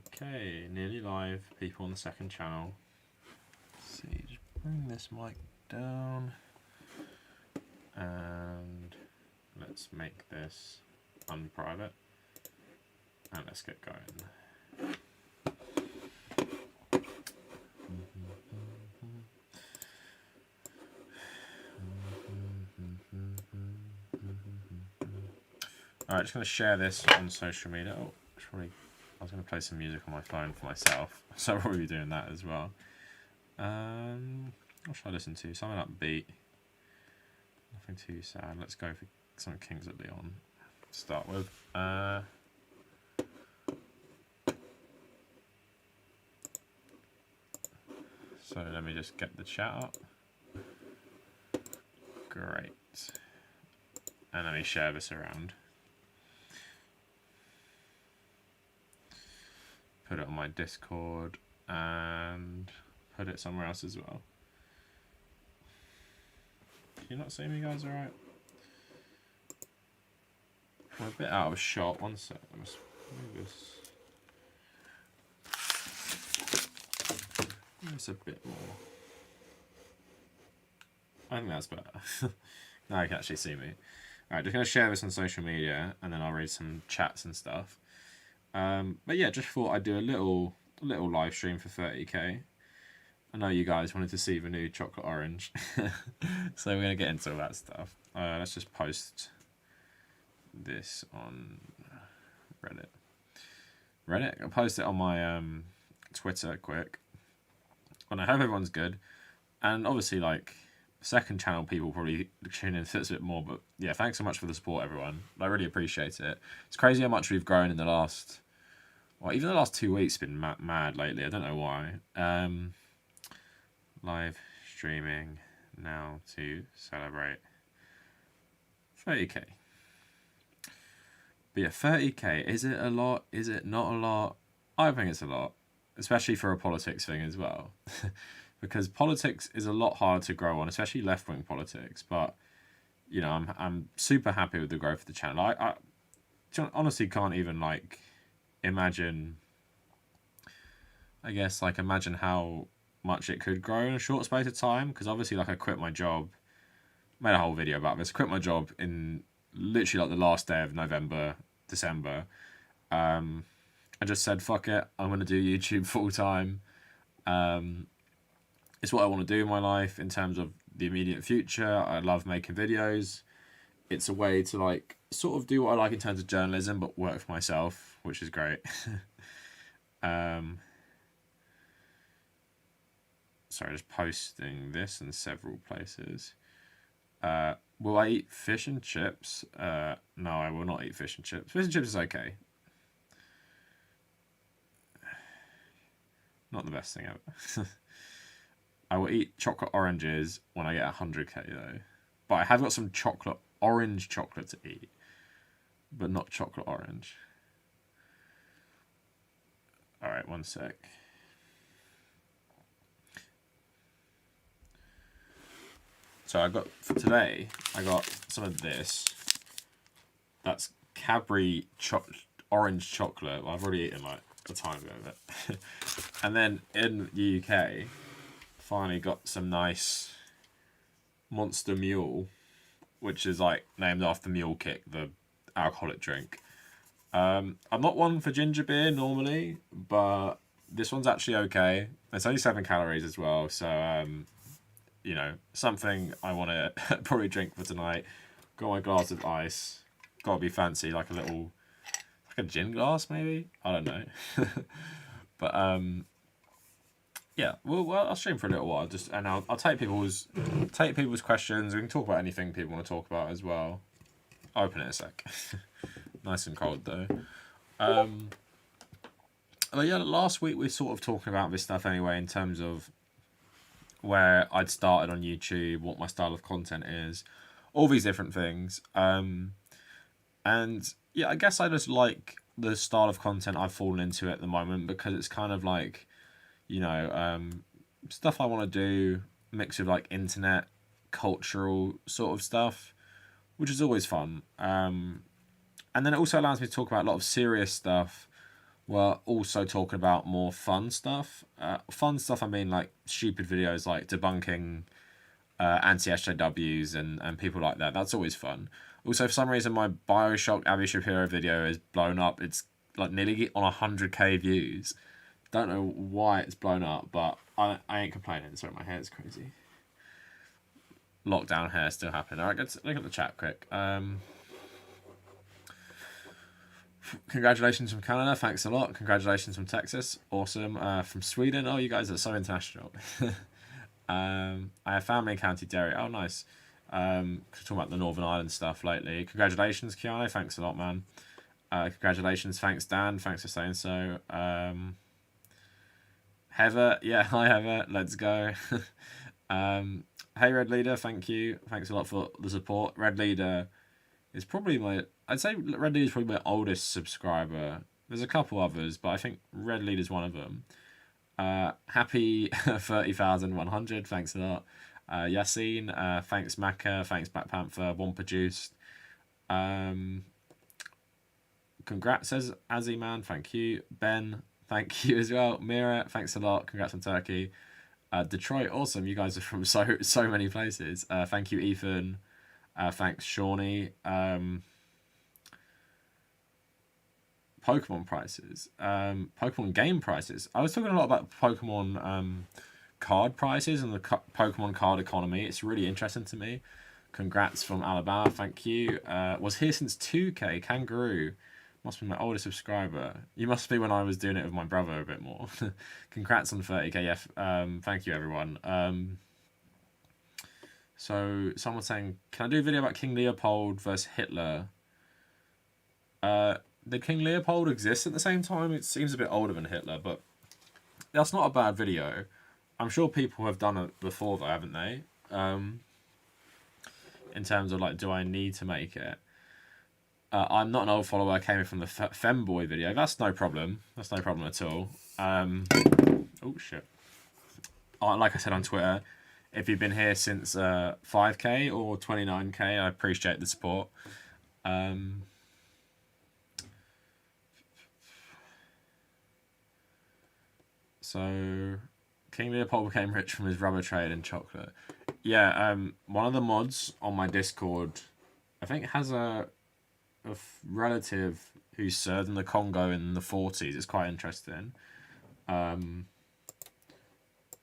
Okay, nearly live. People on the second channel. Let's see, just bring this mic down. And let's make this unprivate. And let's get going. Alright, just going to share this on social media. Oh, I was going to play some music on my phone for myself, so I'll probably be doing that as well. What should I listen to? Something upbeat. Nothing too sad. Let's go for some Kings of Leon to start with. So let me just get the chat up. Great. And let me share this around. Put it on my Discord and put it somewhere else as well. Can you not see me, guys? All right. I'm a bit out of shot. One sec. Let's move this. It's a bit more. I think that's better. Now you can actually see me. Alright, just going to share this on social media and then I'll read some chats and stuff. But yeah, just thought I'd do a little live stream for 30k. I know you guys wanted to see the new chocolate orange. So we're going to get into all that stuff. Let's just post this on Reddit. I'll post it on my Twitter quick. And I hope everyone's good. And obviously, like, second channel people probably tune in a bit more. But yeah, thanks so much for the support, everyone. I really appreciate it. It's crazy how much we've grown in the last, well, even the last 2 weeks been mad lately. I don't know why. Live streaming now to celebrate 30k. But yeah, 30k, is it a lot? Is it not a lot? I think it's a lot. Especially for a politics thing as well. Because politics is a lot harder to grow on, especially left-wing politics. But, you know, I'm super happy with the growth of the channel. I honestly can't even, like, imagine how much it could grow in a short space of time. Because obviously, like, I quit my job. Made a whole video about this. Quit my job in literally, like, the last day of November, December. I just said, fuck it, I'm going to do YouTube full time. It's what I want to do in my life in terms of the immediate future. I love making videos. It's a way to, like, sort of do what I like in terms of journalism, but work for myself, which is great. Sorry, just posting this in several places. Will I eat fish and chips? No, I will not eat fish and chips. Fish and chips is okay. Not the best thing ever. I will eat chocolate oranges when I get 100k though. But I have got some orange chocolate to eat. But not chocolate orange. Alright, one sec. So for today, I got some of this. That's Cadbury orange chocolate. Well, I've already eaten like a tiny bit of it. And then in the UK, finally got some nice Monster Mule, which is like named after Mule Kick, the alcoholic drink. I'm not one for ginger beer normally, but this one's actually okay. It's only 7 calories as well, so you know, something I want to probably drink for tonight. Got my glass of ice. Got to be fancy, like a gin glass maybe. I don't know. But yeah, well, I'll stream for a little while. And I'll take people's questions. We can talk about anything people want to talk about as well. I'll open it in a sec. Nice and cold though. But yeah, last week we were sort of talking about this stuff anyway, in terms of where I'd started on YouTube, what my style of content is, all these different things. And yeah, I guess I just like the style of content I've fallen into at the moment, because it's kind of like, you know, stuff I want to do, mix of like internet, cultural sort of stuff, which is always fun. And then it also allows me to talk about a lot of serious stuff were also talking about more fun stuff. Fun stuff, I mean like stupid videos like debunking anti-SJWs and people like that. That's always fun. Also, for some reason, my Bioshock Abby Shapiro video is blown up. It's like nearly on 100k views. Don't know why it's blown up, but I ain't complaining. Sorry, my hair's crazy. Lockdown hair still happening. Alright, let's look at the chat quick. Congratulations from Canada. Thanks a lot. Congratulations from Texas. Awesome. From Sweden. Oh, you guys are so international. I have family in County Derry. Oh, nice. Talking about the Northern Ireland stuff lately. Congratulations, Keanu. Thanks a lot, man. Congratulations. Thanks, Dan. Thanks for saying so. Heather. Yeah, hi, Heather. Let's go. Hey, Red Leader. Thank you. Thanks a lot for the support. Red Leader is probably I'd say Red Leader is probably my oldest subscriber. There's a couple others, but I think Red Leader is one of them. Happy 30,100. Thanks a lot. Yassine. Thanks, Macca. Thanks, Black Panther. One produced. Congrats, says Azzy Man. Thank you. Ben. Thank you as well. Mira. Thanks a lot. Congrats on Turkey. Detroit. Awesome. You guys are from so many places. Thank you, Ethan. Thanks, Shawnee. Pokemon prices. Pokemon game prices. I was talking a lot about Pokemon card prices and the Pokemon card economy. It's really interesting to me. Congrats from Alabama. Thank you. Was here since 2K. Kangaroo. Must be my oldest subscriber. You must be when I was doing it with my brother a bit more. Congrats on 30k. Yeah, thank you, everyone. So someone's saying, can I do a video about King Leopold versus Hitler? Did King Leopold exist at the same time? It seems a bit older than Hitler, but that's not a bad video. I'm sure people have done it before, though, haven't they? In terms of, like, do I need to make it? I'm not an old follower. I came in from the Femboy video. That's no problem. That's no problem at all. Oh, shit. Like I said on Twitter, if you've been here since 5k or 29k, I appreciate the support. So, King Leopold became rich from his rubber trade and chocolate. Yeah, one of the mods on my Discord, I think, has a relative who served in the Congo in the 40s. It's quite interesting. Sorry,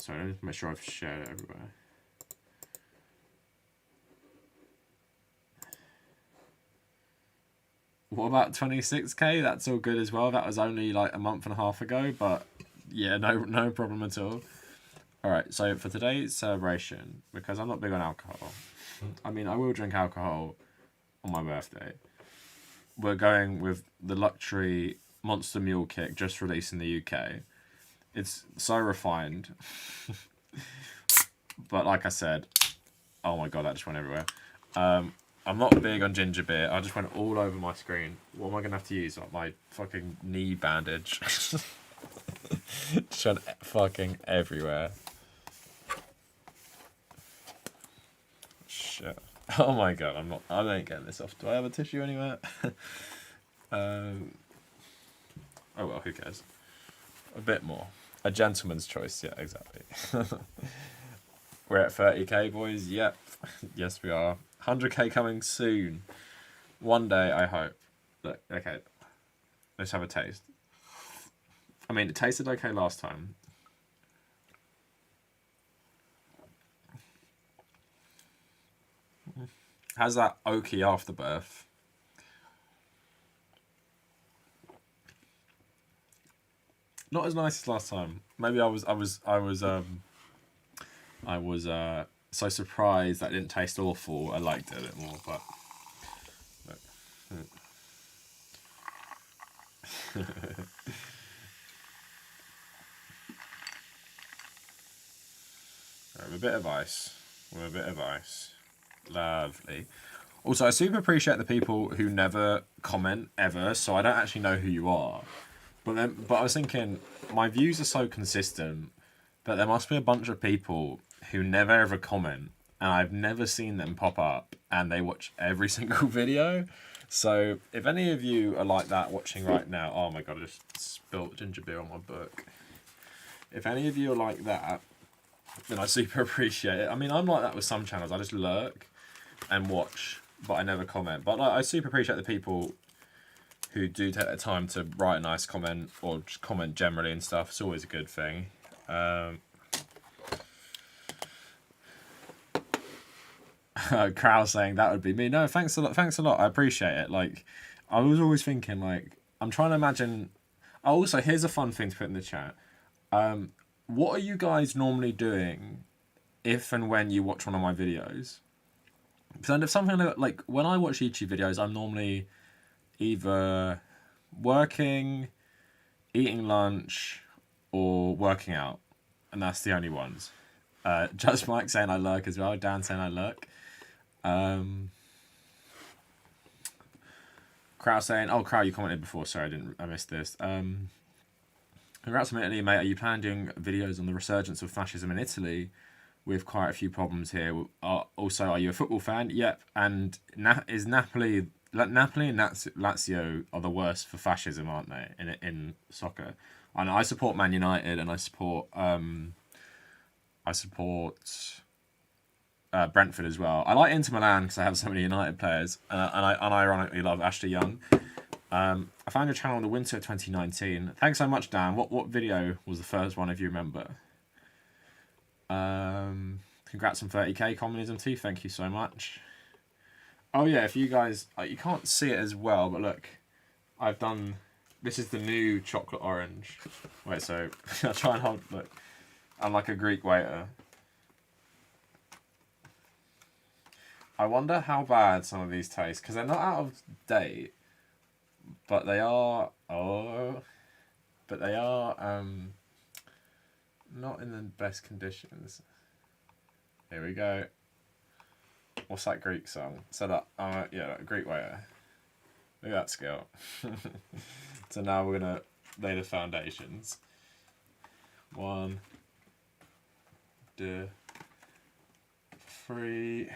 let me make sure I've shared it everywhere. What about 26k? That's all good as well. That was only like a month and a half ago, but yeah, no problem at all. Alright, so for today's celebration, because I'm not big on alcohol, I mean, I will drink alcohol on my birthday. We're going with the luxury Monster Mule Kick just released in the UK. It's so refined. But like I said, oh my god, that just went everywhere. I'm not big on ginger beer. I just went all over my screen. What am I going to have to use? Like my fucking knee bandage. Just went fucking everywhere. Shit. Oh my god, I ain't getting this off. Do I have a tissue anywhere? Oh well, who cares? A bit more. A gentleman's choice, yeah, exactly. We're at 30k, boys. Yep. Yes, we are. 100k coming soon. One day, I hope. Look, okay. Let's have a taste. I mean, it tasted okay last time. Has that oaky afterbirth. Not as nice as last time. Maybe I was so surprised that it didn't taste awful. I liked it a bit more, but look. With a bit of ice. With a bit of ice. Lovely. Also, I super appreciate the people who never comment ever, so I don't actually know who you are. But I was thinking, my views are so consistent that there must be a bunch of people who never ever comment, and I've never seen them pop up, and they watch every single video. So if any of you are like that watching right now, oh my god, I just spilled ginger beer on my book. If any of you are like that, then I super appreciate it. I mean, I'm like that with some channels. I just lurk and watch, but I never comment. But like, I super appreciate the people who do take their time to write a nice comment or just comment generally and stuff. It's always a good thing. Crow saying that would be me. No, thanks a lot. Thanks a lot. I appreciate it. Like, I was always thinking, like, I'm trying to imagine. Oh, also, here's a fun thing to put in the chat. What are you guys normally doing if and when you watch one of my videos? Because if something like when I watch YouTube videos, I'm normally either working, eating lunch, or working out, and that's the only ones. Just Mike saying I lurk as well. Dan saying I lurk. Crow saying, oh, Crow, you commented before. Sorry, I missed this. Congrats on Italy, mate. Are you planning doing videos on the resurgence of fascism in Italy? With quite a few problems here. Also, are you a football fan? Yep. And is Napoli and Lazio are the worst for fascism, aren't they? In soccer. And I support Man United, and I support Brentford as well. I like Inter Milan because I have so many United players, and I unironically love Ashley Young. I found your channel in the winter of 2019. Thanks so much, Dan. What video was the first one, if you remember? Congrats on 30k communism too. Thank you so much. Oh yeah, if you guys, you can't see it as well, but look, I've done. This is the new chocolate orange. Wait, so I'll try and hold. Look, I'm like a Greek waiter. I wonder how bad some of these taste because they're not out of date, but they are. But they are not in the best conditions. Here we go. What's that Greek song? So that yeah, Greek waiter. Look at that skill. So now we're gonna lay the foundations. 1, 2, 3.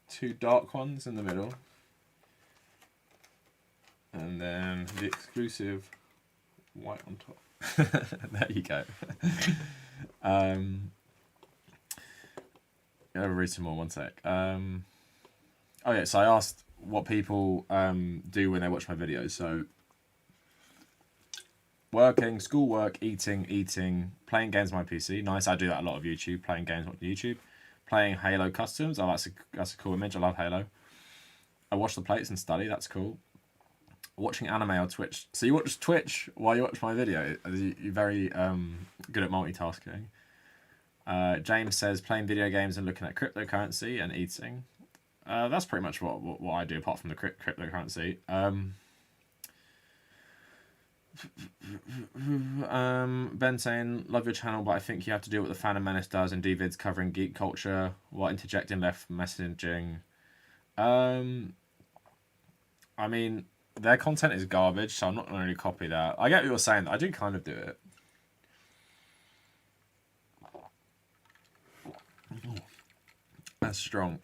2 dark ones in the middle. And then the exclusive white on top. There you go. I'll read some more, one sec. Oh yeah, so I asked what people do when they watch my videos. So working, schoolwork, eating, playing games on my PC. Nice, I do that a lot of YouTube, playing games on YouTube. Playing Halo customs. Oh, that's a cool image. I love Halo. I wash the plates and study. That's cool. Watching anime on Twitch. So you watch Twitch while you watch my video. You're very good at multitasking. James says playing video games and looking at cryptocurrency and eating. That's pretty much what I do apart from the cryptocurrency. Ben saying, love your channel, but I think you have to do what the Phantom Menace does and do vids covering geek culture while interjecting left messaging. I mean, their content is garbage, so I'm not going to really copy that. I get what you're saying. I do kind of do it. That's strong.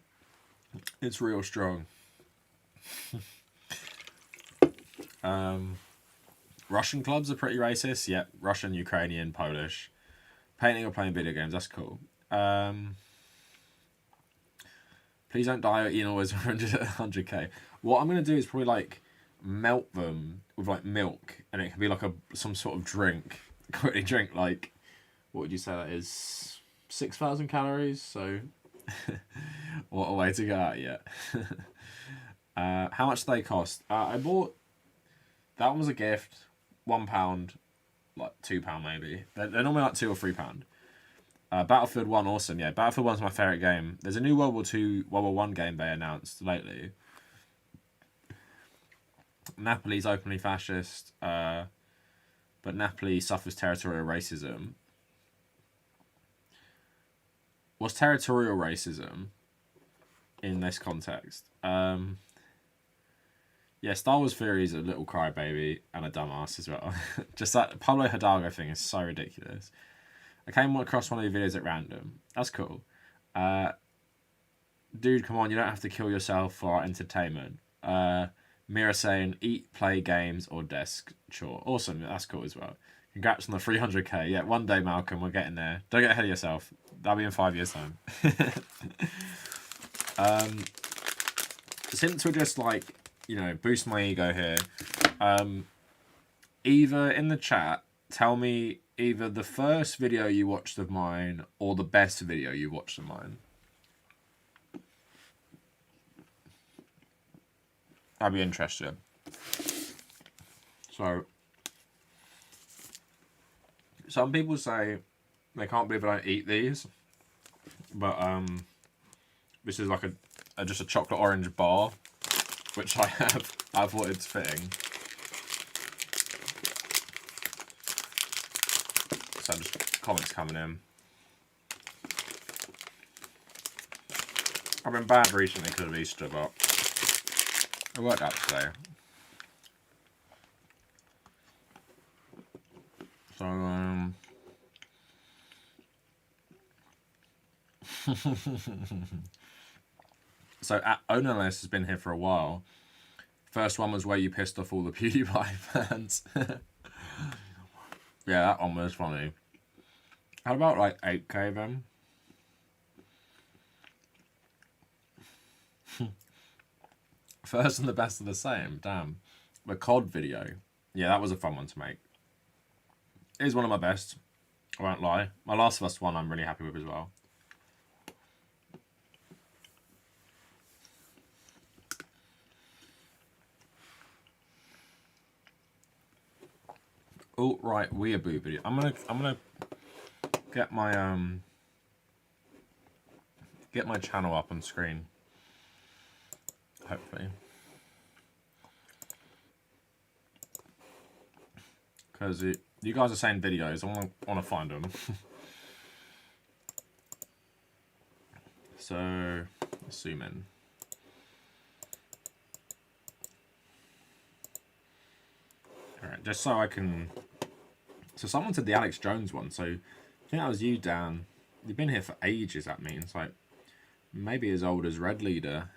It's real strong. Russian clubs are pretty racist. Yep, Russian, Ukrainian, Polish. Painting or playing video games, that's cool. Please don't die eating always 100k. What I'm going to do is probably like melt them with like milk, and it can be like some sort of drink. Quickly drink like, what would you say that is? 6,000 calories, so what a way to go out, yeah. How much do they cost? I bought, that one was a gift. £1, like £2 maybe. They're normally like £2 or £3. Battlefield 1, awesome. Yeah, Battlefield 1's my favourite game. There's a new World War I game they announced lately. Napoli's openly fascist, but Napoli suffers territorial racism. What's territorial racism in this context? Yeah, Star Wars Theory is a little crybaby and a dumbass as well. Just that Pablo Hidalgo thing is so ridiculous. I came across one of your videos at random. That's cool. Dude, come on, you don't have to kill yourself for our entertainment. Mira saying, eat, play games, or desk chore. Awesome, that's cool as well. Congrats on the 300k. Yeah, one day, Malcolm, we're getting there. Don't get ahead of yourself. That'll be in 5 years' time. Since we're just like, you know, boost my ego here, either in the chat, tell me either the first video you watched of mine or the best video you watched of mine. I'd be interested. So, some people say they can't believe I don't eat these, but this is like just a chocolate orange bar, which I have. I thought it's fitting. So just comments coming in. I've been bad recently because of Easter, but it worked out today. So, so Onalist has been here for a while. First one was where you pissed off all the PewDiePie fans. Yeah, that one was funny. How about like 8k then? First and the best are the same. Damn. The COD video. Yeah, that was a fun one to make. It is one of my best. I won't lie. My Last of Us one I'm really happy with as well. Oh right, weeaboo video. I'm gonna get my channel up on screen. Hopefully. Because you guys are saying videos, I want to find them. So, let's zoom in. Alright, just so I can... So someone said the Alex Jones one, so I think that was you, Dan. You've been here for ages, that means. Like, maybe as old as Red Leader.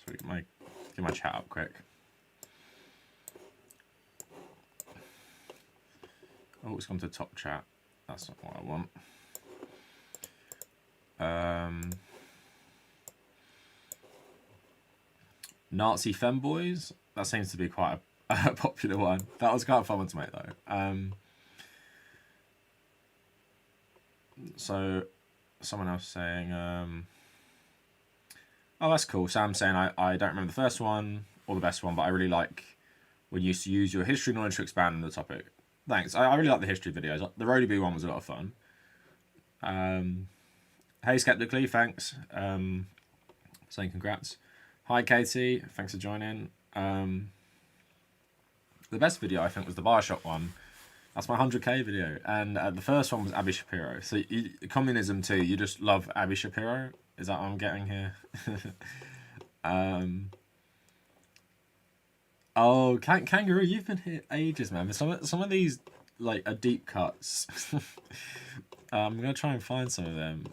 So get my chat up quick. Oh, it's gone to top chat. That's not what I want. Nazi femboys. That seems to be quite a popular one. That was quite a fun one to make though. So someone else saying, oh, that's cool. Sam's saying, I don't remember the first one or the best one, but I really like when you used to use your history knowledge to expand on the topic. Thanks. I really like the history videos. The Roadie Boo one was a lot of fun. Hey, Skeptically, thanks. Saying congrats. Hi, Katie. Thanks for joining. The best video, I think, was the Bioshock one. That's my 100k video. And the first one was Abby Shapiro. So communism too. You just love Abby Shapiro? Is that what I'm getting here? Oh, Kangaroo, you've been here ages, man. Some of these like are deep cuts. I'm gonna try and find some of them.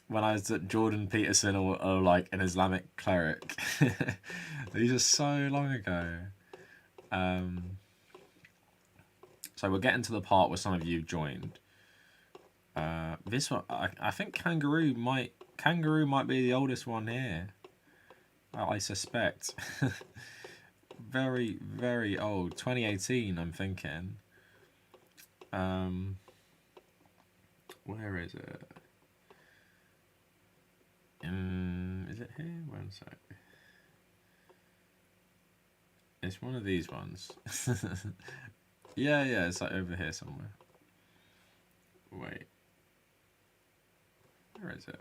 When I was at Jordan Peterson or like an Islamic cleric. These are so long ago. So we're getting to the part where some of you joined. This one, I think Kangaroo might be the oldest one here. I suspect. Very, very old. 2018, I'm thinking. Where is it? Is it here? One sec. It's one of these ones. Yeah, it's like over here somewhere. Wait. Where is it?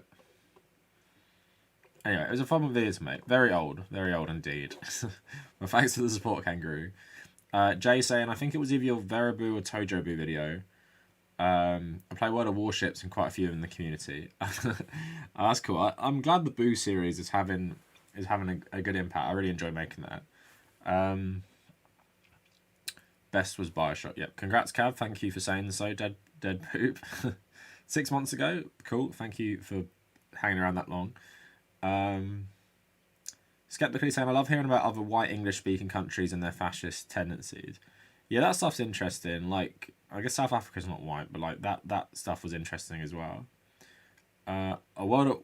Anyway, it was a fun video to make. Very old indeed. But thanks for the support, Kangaroo. Jay saying, I think it was either your Veraboo or Tojo-boo video. I play World of Warships and quite a few in the community. Oh, that's cool. I'm glad the Boo series is having a good impact. I really enjoy making that. Best was Bioshock. Yep. Congrats, Cav. Thank you for saying so. Dead poop. 6 months ago. Cool. Thank you for hanging around that long. Skeptically saying, I love hearing about other white English-speaking countries and their fascist tendencies. Yeah, that stuff's interesting. Like, I guess South Africa's not white, but like that stuff was interesting as well. A World of...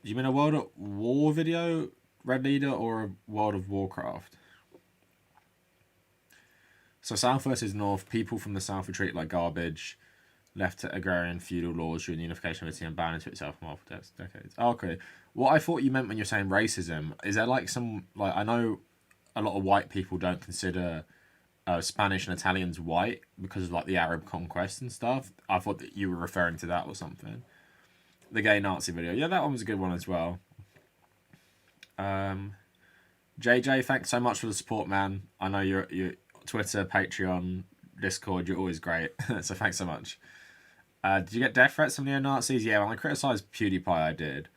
Do you mean a World at War video, Red Leader, or a World of Warcraft? So South versus North, people from the South were treated like garbage, left to agrarian feudal laws during the unification of Italy and bound into itself for multiple decades. Oh, okay. What I thought you meant when you're saying racism, is there like some, like, I know a lot of white people don't consider Spanish and Italians white because of like the Arab conquest and stuff. I thought that you were referring to that or something. The gay Nazi video. Yeah, that one was a good one as well. JJ, thanks so much for the support, man. I know you're Twitter, Patreon, Discord, you're always great. So thanks so much. Did you get death threats from neo-Nazis? Yeah, when I criticised PewDiePie, I did.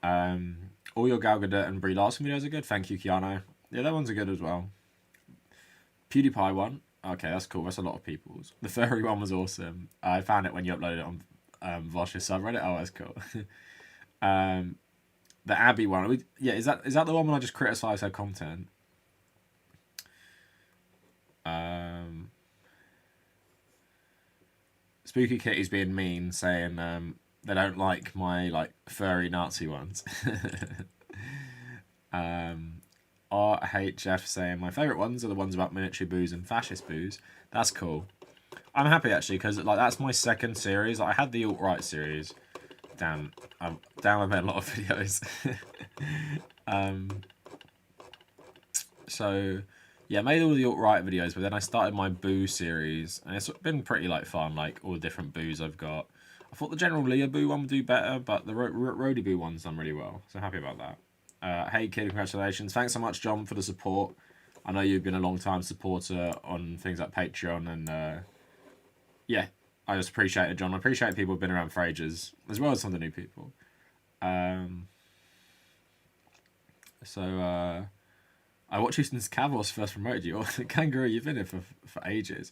All your Gal Gadot and Brie Larson videos are good. Thank you, Keanu. Yeah, that one's a good as well. PewDiePie one. Okay, that's cool. That's a lot of people's. The furry one was awesome. I found it when you uploaded it on Vosh's subreddit. Oh, that's cool. The Abby one. Is that the one when I just criticised her content? Spooky Kitty's being mean, saying they don't like my like furry Nazi ones. RHF saying my favourite ones are the ones about military booze and fascist booze. That's cool. I'm happy actually because like that's my second series. Like, I had the alt-right series. Damn, I made a lot of videos. So yeah, I made all the alt-right videos, but then I started my boo series, and it's been pretty like fun, like all the different boos I've got. I thought the General Leah boo one would do better, but the Rhodey boo one's done really well, so happy about that. Hey kid, congratulations. Thanks so much, John, for the support. I know you've been a long-time supporter on things like Patreon, and yeah, I just appreciate it, John. I appreciate people who've been around for ages, as well as some of the new people. I watched you since Kavos first promoted you. Kangaroo, you've been here for ages.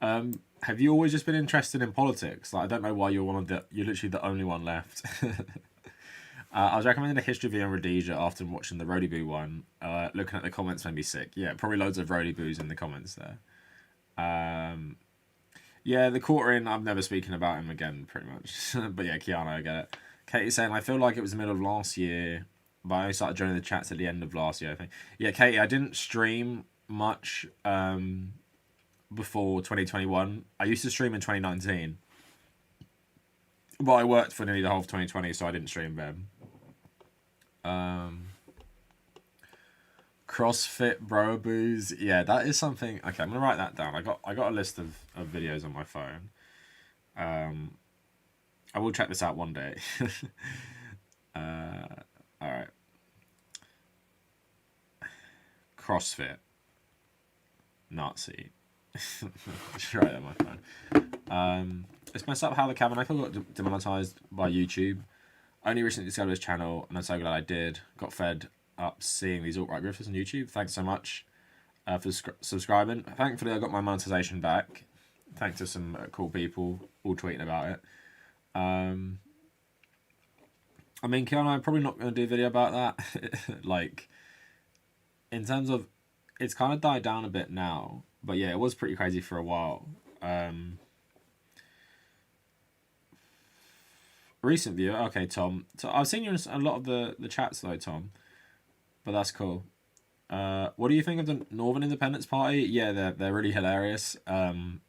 Have you always just been interested in politics? Like, I don't know why you're literally the only one left. I was recommending a history video on Rhodesia after watching the Rhodey Boo one. Looking at the comments made me sick. Yeah, probably loads of Rhodey Boos in the comments there. Yeah, the quartering, I'm never speaking about him again, pretty much. But yeah, Keanu, I get it. Katie's saying, I feel like it was the middle of last year, but I started joining the chats at the end of last year, I think. Yeah, Katie, I didn't stream much before 2021. I used to stream in 2019. But I worked for nearly the whole of 2020, so I didn't stream then. CrossFit bro booze. Yeah, that is something. Okay, I'm gonna write that down. I got a list of videos on my phone. I will check this out one day. Alright. CrossFit. Nazi. Just write that on my phone. It's messed up how the Kavernacle got demonetized by YouTube. I only recently discovered his channel, and I'm so glad I did. Got fed up seeing these alt-right grifters on YouTube. Thanks so much for subscribing. Thankfully, I got my monetization back. Thanks to some cool people all tweeting about it. I mean, Keanu, I'm probably not going to do a video about that. Like, in terms of, it's kind of died down a bit now. But yeah, it was pretty crazy for a while. Recent viewer, okay, Tom. So I've seen you in a lot of the chats though, Tom. But that's cool. What do you think of the Northern Independence Party? Yeah, they're really hilarious. And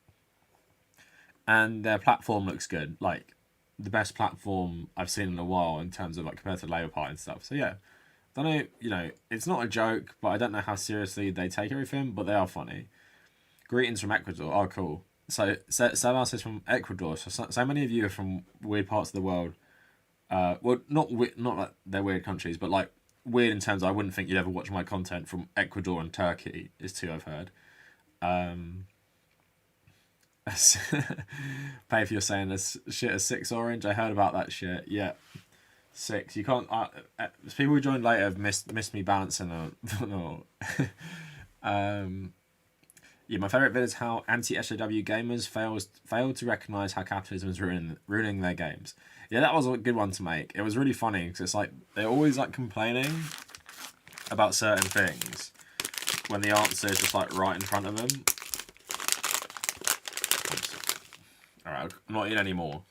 their platform looks good. Like, the best platform I've seen in a while in terms of like compared to the Labour Party and stuff. So yeah, don't know. You know, it's not a joke, but I don't know how seriously they take everything. But they are funny. Greetings from Ecuador. Oh, cool. So Sebas is from Ecuador. So many of you are from weird parts of the world. Well, not like they're weird countries, but like weird in terms of I wouldn't think you'd ever watch my content from Ecuador and Turkey. Is two I've heard. Pay if you're saying this shit is 6 orange. I heard about that shit. Yeah, 6. You can't. People who joined later have missed me balancing no. Yeah, my favourite bit is how anti-SJW gamers failed to recognise how capitalism is ruining their games. Yeah, that was a good one to make. It was really funny because it's like they're always like complaining, about certain things when the answer is just like right in front of them. Alright, I'm not in anymore.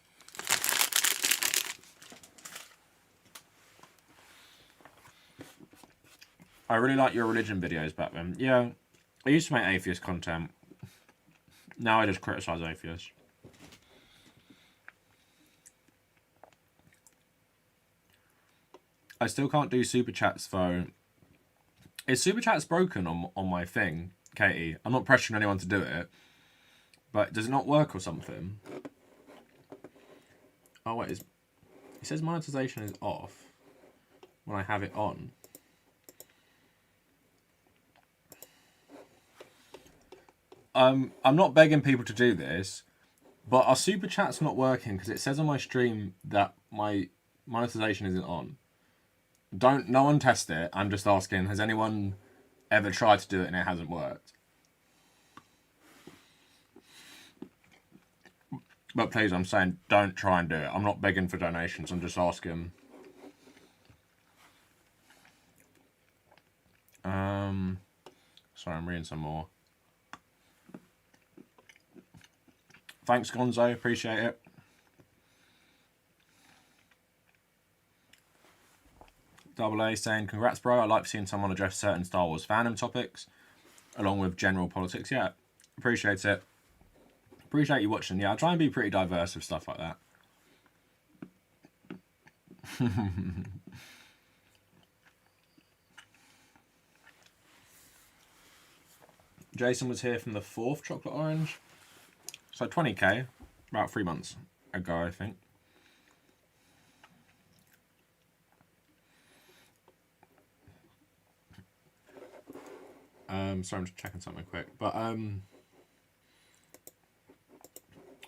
I really like your religion videos back then. Yeah, I used to make atheist content. Now I just criticise atheists. I still can't do super chats though. Is super chats broken on my thing, Katie? I'm not pressuring anyone to do it. But does it not work or something? Oh wait, it says monetization is off when I have it on. I'm not begging people to do this, but our super chat's not working because it says on my stream that my monetization isn't on. No one test it. I'm just asking, has anyone ever tried to do it and it hasn't worked? But please, I'm saying don't try and do it. I'm not begging for donations. I'm just asking. Sorry, I'm reading some more. Thanks, Gonzo. Appreciate it. Double A saying, congrats, bro. I like seeing someone address certain Star Wars fandom topics, along with general politics. Yeah, appreciate it. Appreciate you watching. Yeah, I try and be pretty diverse with stuff like that. Jason was here from the 4th chocolate orange. So 20k, about 3 months ago, I think. Sorry, I'm just checking something quick. But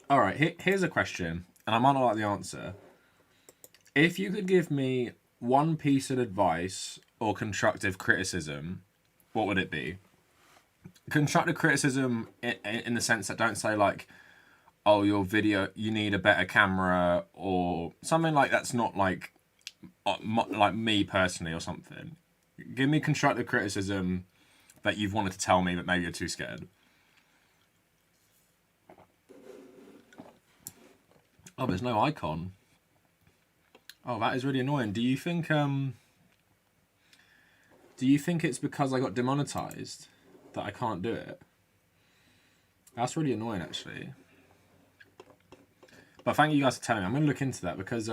all right, here's a question, and I might not like the answer. If you could give me one piece of advice or constructive criticism, what would it be? Constructive criticism in the sense that don't say like, oh, your video, you need a better camera, or something like that's not like me personally or something. Give me constructive criticism that you've wanted to tell me, but maybe you're too scared. Oh, there's no icon. Oh, that is really annoying. Do you think it's because I got demonetized that I can't do it? That's really annoying, actually. But thank you guys for telling me. I'm going to look into that because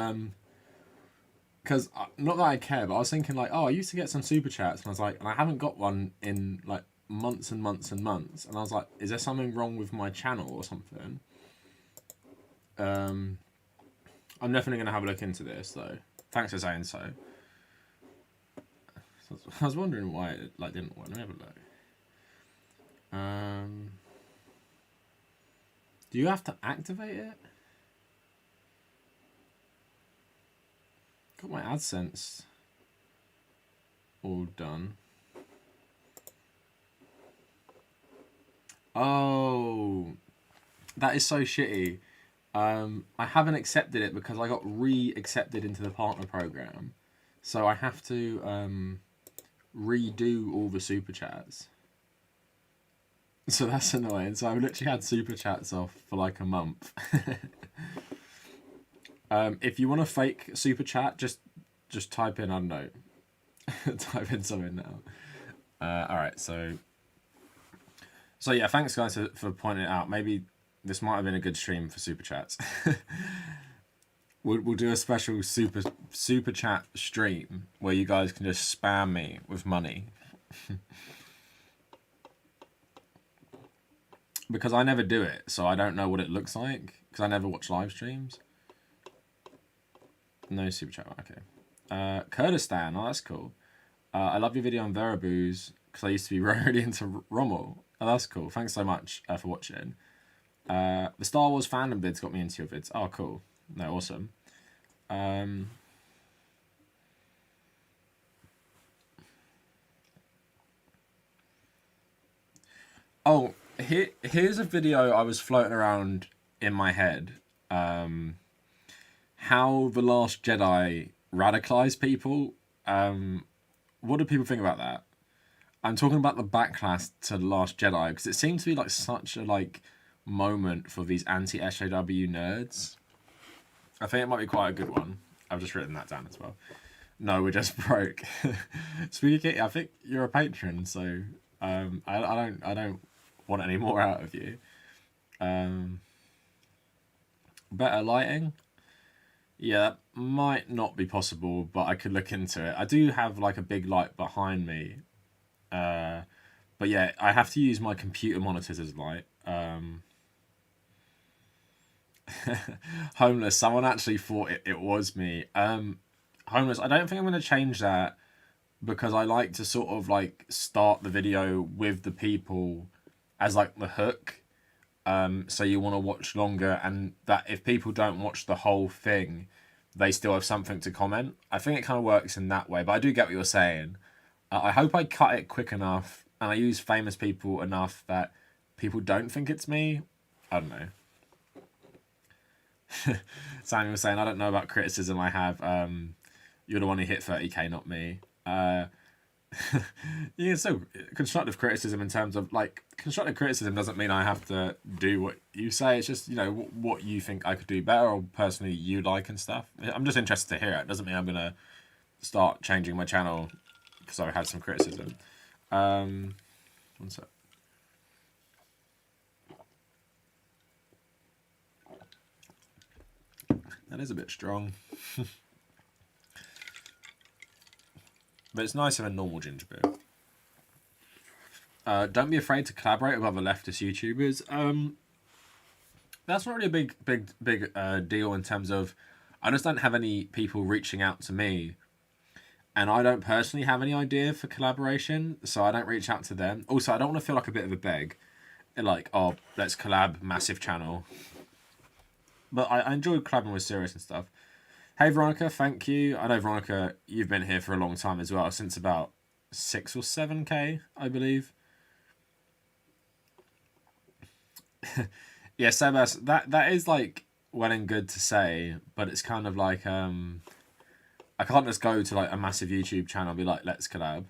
not that I care, but I was thinking like, oh, I used to get some super chats, and I was like, and I haven't got one in like months and months and months, and I was like, is there something wrong with my channel or something? I'm definitely going to have a look into this though. Thanks for saying so. I was wondering why it like didn't want to have a look. Do you have to activate it? Got my AdSense all done. Oh, that is so shitty. I haven't accepted it because I got re-accepted into the partner program. So I have to redo all the super chats. So that's annoying. So I've literally had super chats off for like a month. If you want a fake super chat, just type in, I don't know. Type in something now. Alright, so yeah, thanks guys for pointing it out. Maybe this might have been a good stream for super chats. We'll do a special super chat stream where you guys can just spam me with money. Because I never do it, so I don't know what it looks like. Because I never watch live streams. No super chat, okay. Kurdistan, oh that's cool. I love your video on Verabooz because I used to be really into Rommel. Oh, that's cool. Thanks so much for watching. The Star Wars fandom vids got me into your vids. Oh, cool. No, awesome. Oh, here's a video I was floating around in my head. How The Last Jedi radicalized people what do people think about that? I'm talking about the backlash to The Last Jedi, because it seems to be like such a like moment for these anti-SJW nerds. I think it might be quite a good one. I've just written that down as well. No, we're just broke. Speaking, I think you're a patron, so I don't want any more out of you. Better lighting? Yeah, that might not be possible, but I could look into it. I do have like a big light behind me. But yeah, I have to use my computer monitors as light. Homeless, someone actually thought it was me. Homeless, I don't think I'm going to change that, because I like to sort of like start the video with the people as like the hook. So you want to watch longer, and that if people don't watch the whole thing, they still have something to comment. I think it kind of works in that way, but I do get what you're saying. I hope I cut it quick enough and I use famous people enough that people don't think it's me. I don't know. Samuel was saying, I don't know about criticism I have. You're the one who hit 30k, not me. Yeah, so constructive criticism in terms of like constructive criticism doesn't mean I have to do what you say. It's just, you know, what you think I could do better, or personally you like and stuff. I'm just interested to hear it. It doesn't mean I'm gonna start changing my channel because I had some criticism. One sec. That is a bit strong. But it's nicer than normal ginger beer. Don't be afraid to collaborate with other leftist YouTubers. That's not really a big deal in terms of, I just don't have any people reaching out to me, and I don't personally have any idea for collaboration, so I don't reach out to them. Also, I don't want to feel like a bit of a beg, like, oh, let's collab, massive channel. But I enjoy collabing with Sirius and stuff. Hey Veronica, thank you. I know Veronica, you've been here for a long time as well, since about 6 or 7k, I believe. Yeah, Sebas, that is like well and good to say, but it's kind of like I can't just go to like a massive YouTube channel and be like, let's collab.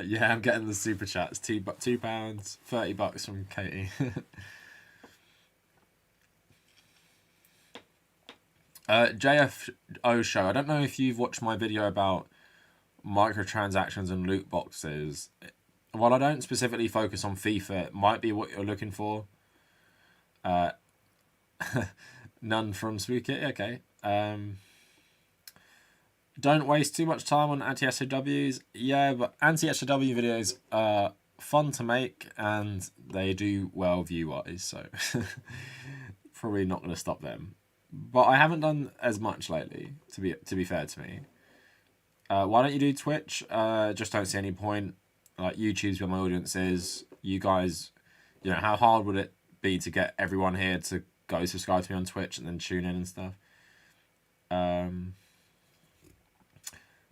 Yeah, I'm getting the super chats. £2, $30 from Katie. JFO show. I don't know if you've watched my video about microtransactions and loot boxes. While I don't specifically focus on FIFA, it might be what you're looking for. None from Spooky. Okay. Don't waste too much time on anti-SJWs. Yeah, but anti-SJW videos are fun to make and they do well view-wise, so probably not going to stop them. But I haven't done as much lately, to be fair to me. Why don't you do Twitch? Just don't see any point. Like, YouTube's where my audience is. You guys, you know, how hard would it be to get everyone here to go subscribe to me on Twitch and then tune in and stuff?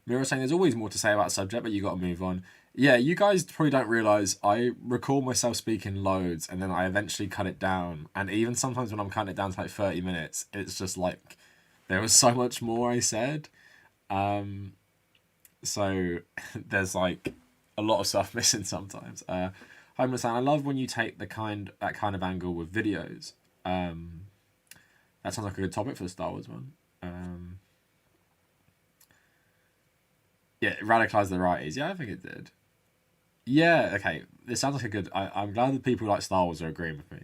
Mira saying there's always more to say about a subject, but you got to move on. Yeah, you guys probably don't realise I record myself speaking loads and then I eventually cut it down. And even sometimes when I'm cutting it down to like 30 minutes, it's just like there was so much more I said. So there's like a lot of stuff missing sometimes. Homeless, and I love when you take that kind of angle with videos. That sounds like a good topic for the Star Wars one. Yeah, radicalize the righties. Yeah, I think it did. Yeah, okay. This sounds like a good... I'm glad that people like Star Wars are agreeing with me.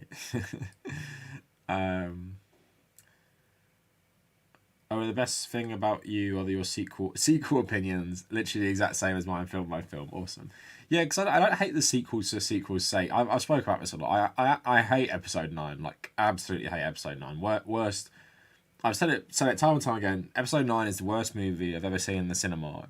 Oh, the best thing about you are your sequel opinions. Literally the exact same as mine, film by film. Awesome. Yeah, because I don't hate the sequels for sequels' sake. I've spoken about this a lot. I hate Episode 9. Like, absolutely hate Episode 9. Worst... I've said it time and time again. Episode 9 is the worst movie I've ever seen in the cinema.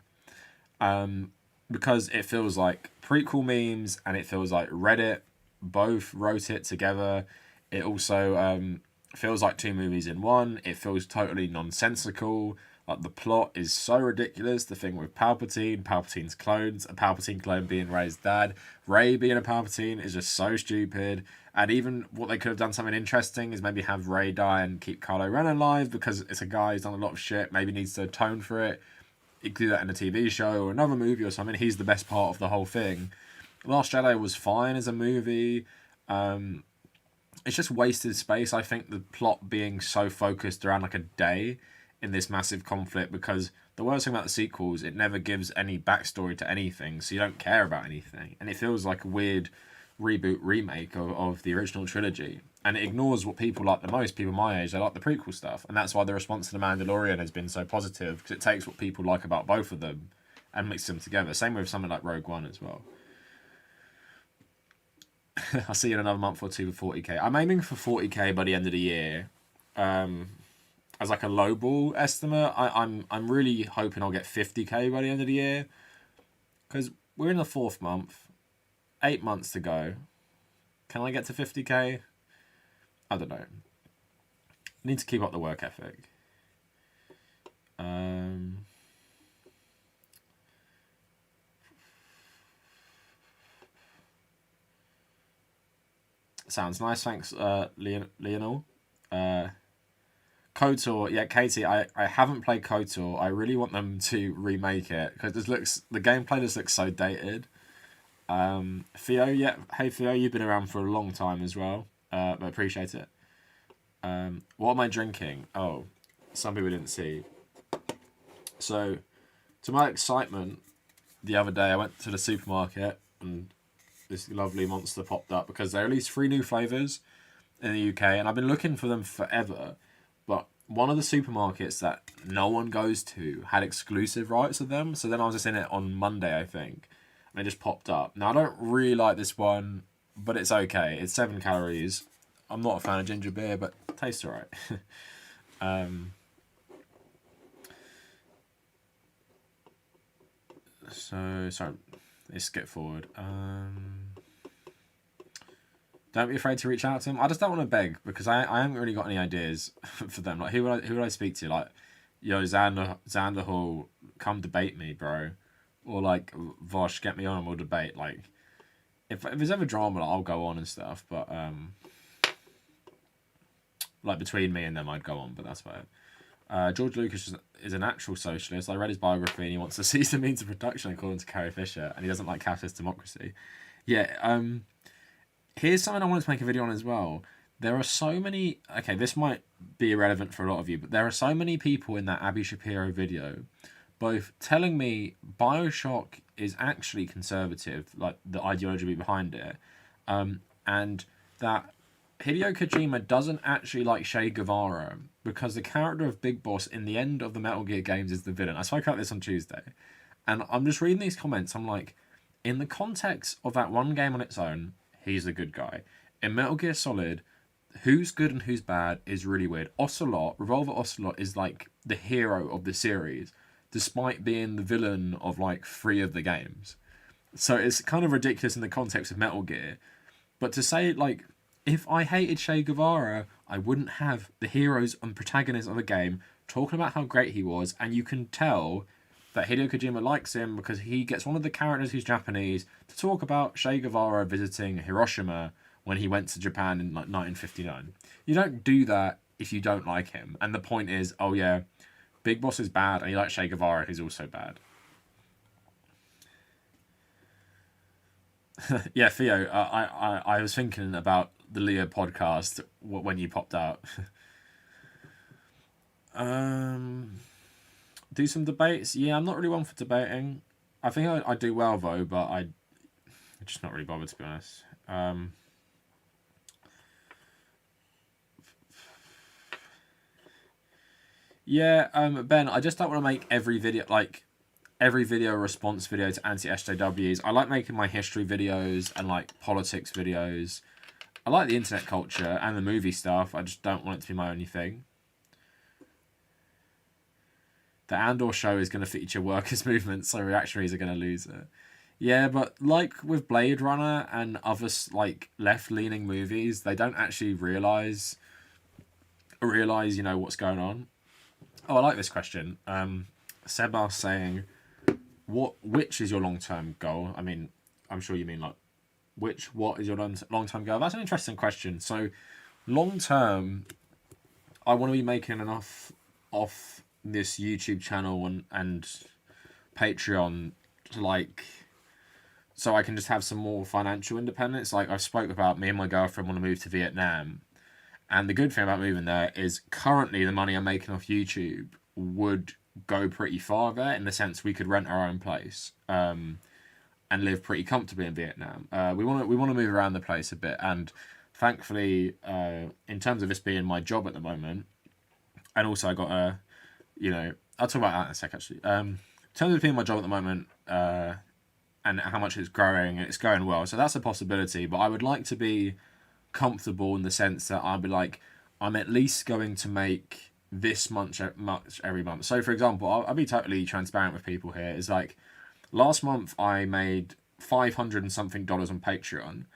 Because it feels like prequel memes and it feels like Reddit both wrote it together. It also feels like two movies in one. It feels totally nonsensical. Like, the plot is so ridiculous. The thing with Palpatine's clones, a Palpatine clone being Rey's dad, Rey being a Palpatine is just so stupid. And even what they could have done something interesting is maybe have Rey die and keep Kylo Ren alive because it's a guy who's done a lot of shit, maybe needs to atone for it. he could do that in a TV show or another movie or something. He's the best part of the whole thing. Last Jedi was fine as a movie. It's just wasted space. I think the plot being so focused around like a day in this massive conflict, because the worst thing about the sequels, it never gives any backstory to anything, so you don't care about anything. And it feels like a weird reboot remake of the original trilogy. And it ignores what people like the most, people my age. They like the prequel stuff. And that's why the response to The Mandalorian has been so positive, because it takes what people like about both of them and mixes them together. Same with something like Rogue One as well. I'll see you in another month or two for 40k. I'm aiming for 40k by the end of the year. As like a lowball estimate, I'm really hoping I'll get 50k by the end of the year, because we're in the 4th month, 8 months to go. Can I get to 50k? I don't know. I need to keep up the work ethic. Sounds nice, thanks, Lionel. KOTOR, yeah, Katie, I haven't played KOTOR. I really want them to remake it, because the gameplay just looks so dated. Theo, yeah, hey Theo, you've been around for a long time as well, but appreciate it. What am I drinking? Oh, some people didn't see. So, to my excitement, the other day I went to the supermarket and this lovely monster popped up, because they released 3 new flavours in the UK, and I've been looking for them forever. But one of the supermarkets that no one goes to had exclusive rights of them. So then I was just in it on Monday, I think, and it just popped up. Now, I don't really like this one, but it's okay. It's 7 calories. I'm not a fan of ginger beer, but it tastes alright. So, sorry, let's skip forward. Don't be afraid to reach out to them. I just don't want to beg, because I haven't really got any ideas for them. Like, who would I speak to? Like, yo, Xander Hall, come debate me, bro. Or like, Vosh, get me on and we'll debate. Like, if there's ever drama, like, I'll go on and stuff. But like, between me and them, I'd go on. But that's about it. George Lucas is an actual socialist. I read his biography, and he wants to seize the means of production, according to Carrie Fisher, and he doesn't like capitalist democracy. Yeah. Here's something I wanted to make a video on as well. There are so many... Okay, this might be irrelevant for a lot of you, but there are so many people in that Abby Shapiro video both telling me BioShock is actually conservative, like the ideology behind it, and that Hideo Kojima doesn't actually like Che Guevara, because the character of Big Boss in the end of the Metal Gear games is the villain. I spoke about this on Tuesday, and I'm just reading these comments. I'm like, in the context of that one game on its own, he's the good guy. In Metal Gear Solid, who's good and who's bad is really weird. Revolver Ocelot is like the hero of the series, despite being the villain of like 3 of the games. So it's kind of ridiculous in the context of Metal Gear. But to say, like, if I hated Che Guevara, I wouldn't have the heroes and protagonists of a game talking about how great he was, and you can tell that Hideo Kojima likes him because he gets one of the characters who's Japanese to talk about Che Guevara visiting Hiroshima when he went to Japan in like 1959. You don't do that if you don't like him. And the point is, oh yeah, Big Boss is bad, and you like Che Guevara, who's also bad. Yeah, Theo, I was thinking about the Leo podcast when you popped out. Do some debates. Yeah, I'm not really one for debating. I think I do well though, but I'm just not really bothered, to be honest. Yeah, Ben, I just don't want to make every video a response video to anti-SJWs. I like making my history videos and like politics videos. I like the internet culture and the movie stuff. I just don't want it to be my only thing. The Andor show is going to feature workers' movements, so reactionaries are going to lose it. Yeah, but like with Blade Runner and other like left-leaning movies, they don't actually realize, you know, what's going on. Oh, I like this question. Sebas saying, which is your long-term goal? I mean, I'm sure you mean like, what is your long-term goal? That's an interesting question. So, long-term, I want to be making enough off this YouTube channel and Patreon to like, so I can just have some more financial independence. Like I spoke about, me and my girlfriend want to move to Vietnam. And the good thing about moving there is currently the money I'm making off YouTube would go pretty far there, in the sense we could rent our own place and live pretty comfortably in Vietnam. We want to move around the place a bit, and thankfully, in terms of this being my job at the moment, and also I got a, I'll talk about that in a sec actually. In terms of being my job at the moment, and how much it's going well. So that's a possibility, but I would like to be comfortable in the sense that I'd be like, I'm at least going to make this much every month. So for example, I'll be totally transparent with people here. It's like, last month I made $500 and something on Patreon,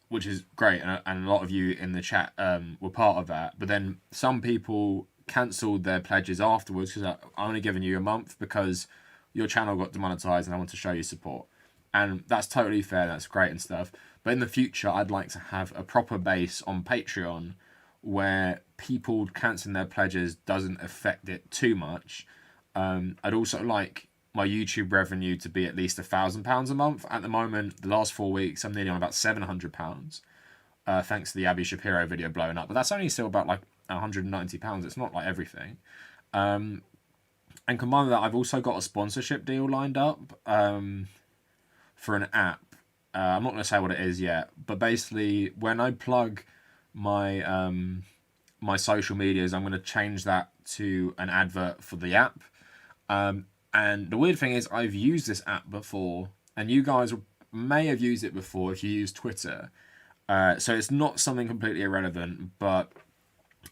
which is great, and a lot of you in the chat were part of that. But then some people cancelled their pledges afterwards because I'm only giving you a month because your channel got demonetized and I want to show you support. And that's totally fair, that's great and stuff. But in the future, I'd like to have a proper base on Patreon where people cancelling their pledges doesn't affect it too much. I'd also like my YouTube revenue to be at least £1,000 a month. At the moment, the last 4 weeks, I'm nearly on about £700, thanks to the Abby Shapiro video blowing up. But that's only still about like £190. It's not like everything. And combined with that, I've also got a sponsorship deal lined up for an app. I'm not going to say what it is yet, but basically when I plug my my social medias, I'm going to change that to an advert for the app. And the weird thing is, I've used this app before, and you guys may have used it before if you use Twitter. So it's not something completely irrelevant, but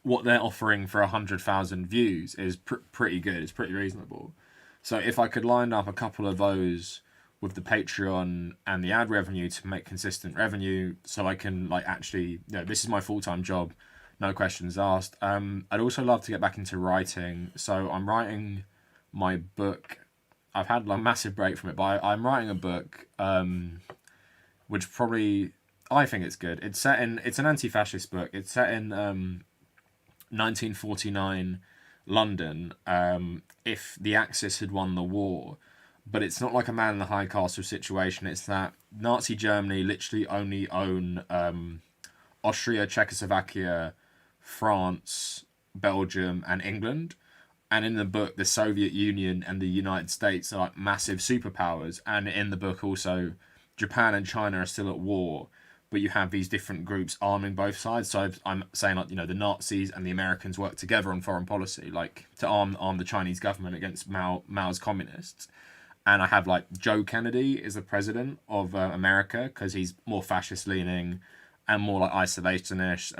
what they're offering for 100,000 views is pretty good. It's pretty reasonable. So if I could line up a couple of those with the Patreon and the ad revenue to make consistent revenue, so I can like actually, this is my full-time job, no questions asked. I'd also love to get back into writing. So I'm writing my book. I've had a massive break from it, but I'm writing a book, which probably, I think it's good. It's an anti-fascist book. It's set in 1949 London, if the Axis had won the war. But it's not like a man in the high castle situation. It's that Nazi Germany literally only own Austria, Czechoslovakia, France, Belgium, and England. And in the book, the Soviet Union and the United States are like massive superpowers. And in the book also, Japan and China are still at war, but you have these different groups arming both sides. So I'm saying, like, the Nazis and the Americans work together on foreign policy, like to arm the Chinese government against Mao's communists. And I have like Joe Kennedy is the president of America because he's more fascist leaning and more like isolationist.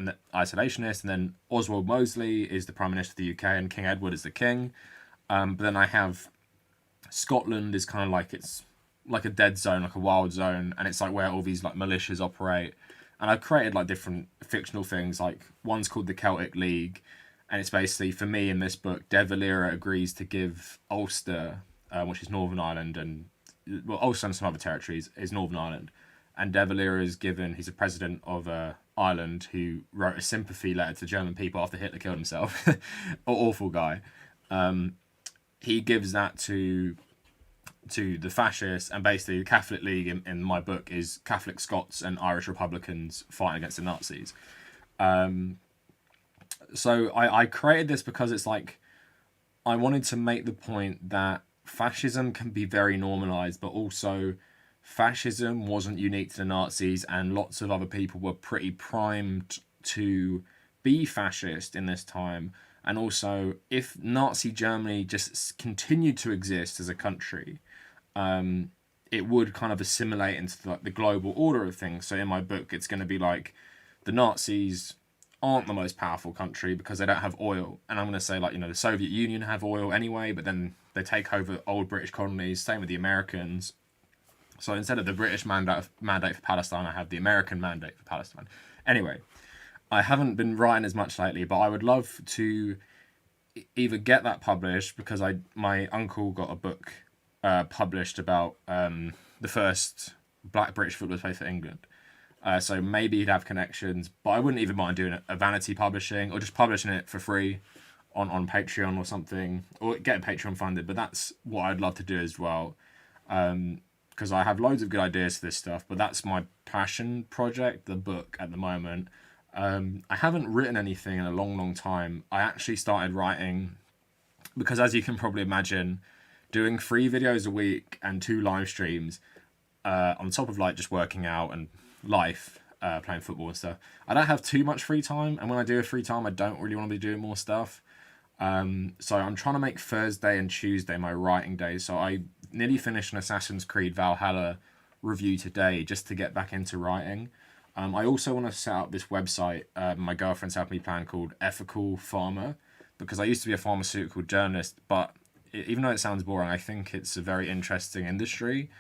And then Oswald Mosley is the prime minister of the UK, and King Edward is the king. But then I have Scotland is kind of like, it's like a dead zone, like a wild zone, and it's like where all these like militias operate. And I've created like different fictional things, like one's called the Celtic League, and it's basically, for me in this book, De Valera agrees to give Ulster, which is Northern Ireland, and well, Ulster and some other territories is Northern Ireland, and De Valera is given, he's a president of Ireland who wrote a sympathy letter to German people after Hitler killed himself. Awful guy. He gives that to the fascists, and basically the Catholic League in my book is Catholic Scots and Irish Republicans fighting against the Nazis. So I created this because it's like, I wanted to make the point that fascism can be very normalized, but also fascism wasn't unique to the Nazis, and lots of other people were pretty primed to be fascist in this time. And also, if Nazi Germany just continued to exist as a country, it would kind of assimilate into the global order of things. So in my book, it's going to be like, the Nazis aren't the most powerful country because they don't have oil. And I'm going to say, like, the Soviet Union have oil anyway, but then they take over old British colonies. Same with the Americans. So instead of the British mandate for Palestine, I have the American mandate for Palestine. Anyway, I haven't been writing as much lately, but I would love to either get that published, because my uncle got a book published about the first black British footballers play for England. So maybe he'd have connections, but I wouldn't even mind doing a vanity publishing or just publishing it for free on Patreon or something, or get Patreon funded. But that's what I'd love to do as well, because I have loads of good ideas for this stuff. But that's my passion project, the book at the moment. I haven't written anything in a long time. I actually started writing because, as you can probably imagine, doing 3 videos a week and 2 live streams, on top of like just working out and life, playing football and stuff, I don't have too much free time. And when I do have free time, I don't really want to be doing more stuff. So I'm trying to make Thursday and Tuesday my writing days. So I nearly finished an Assassin's Creed Valhalla review today just to get back into writing. I also want to set up this website my girlfriend's helped me plan, called Ethical Pharma, because I used to be a pharmaceutical journalist, but even though it sounds boring, I think it's a very interesting industry.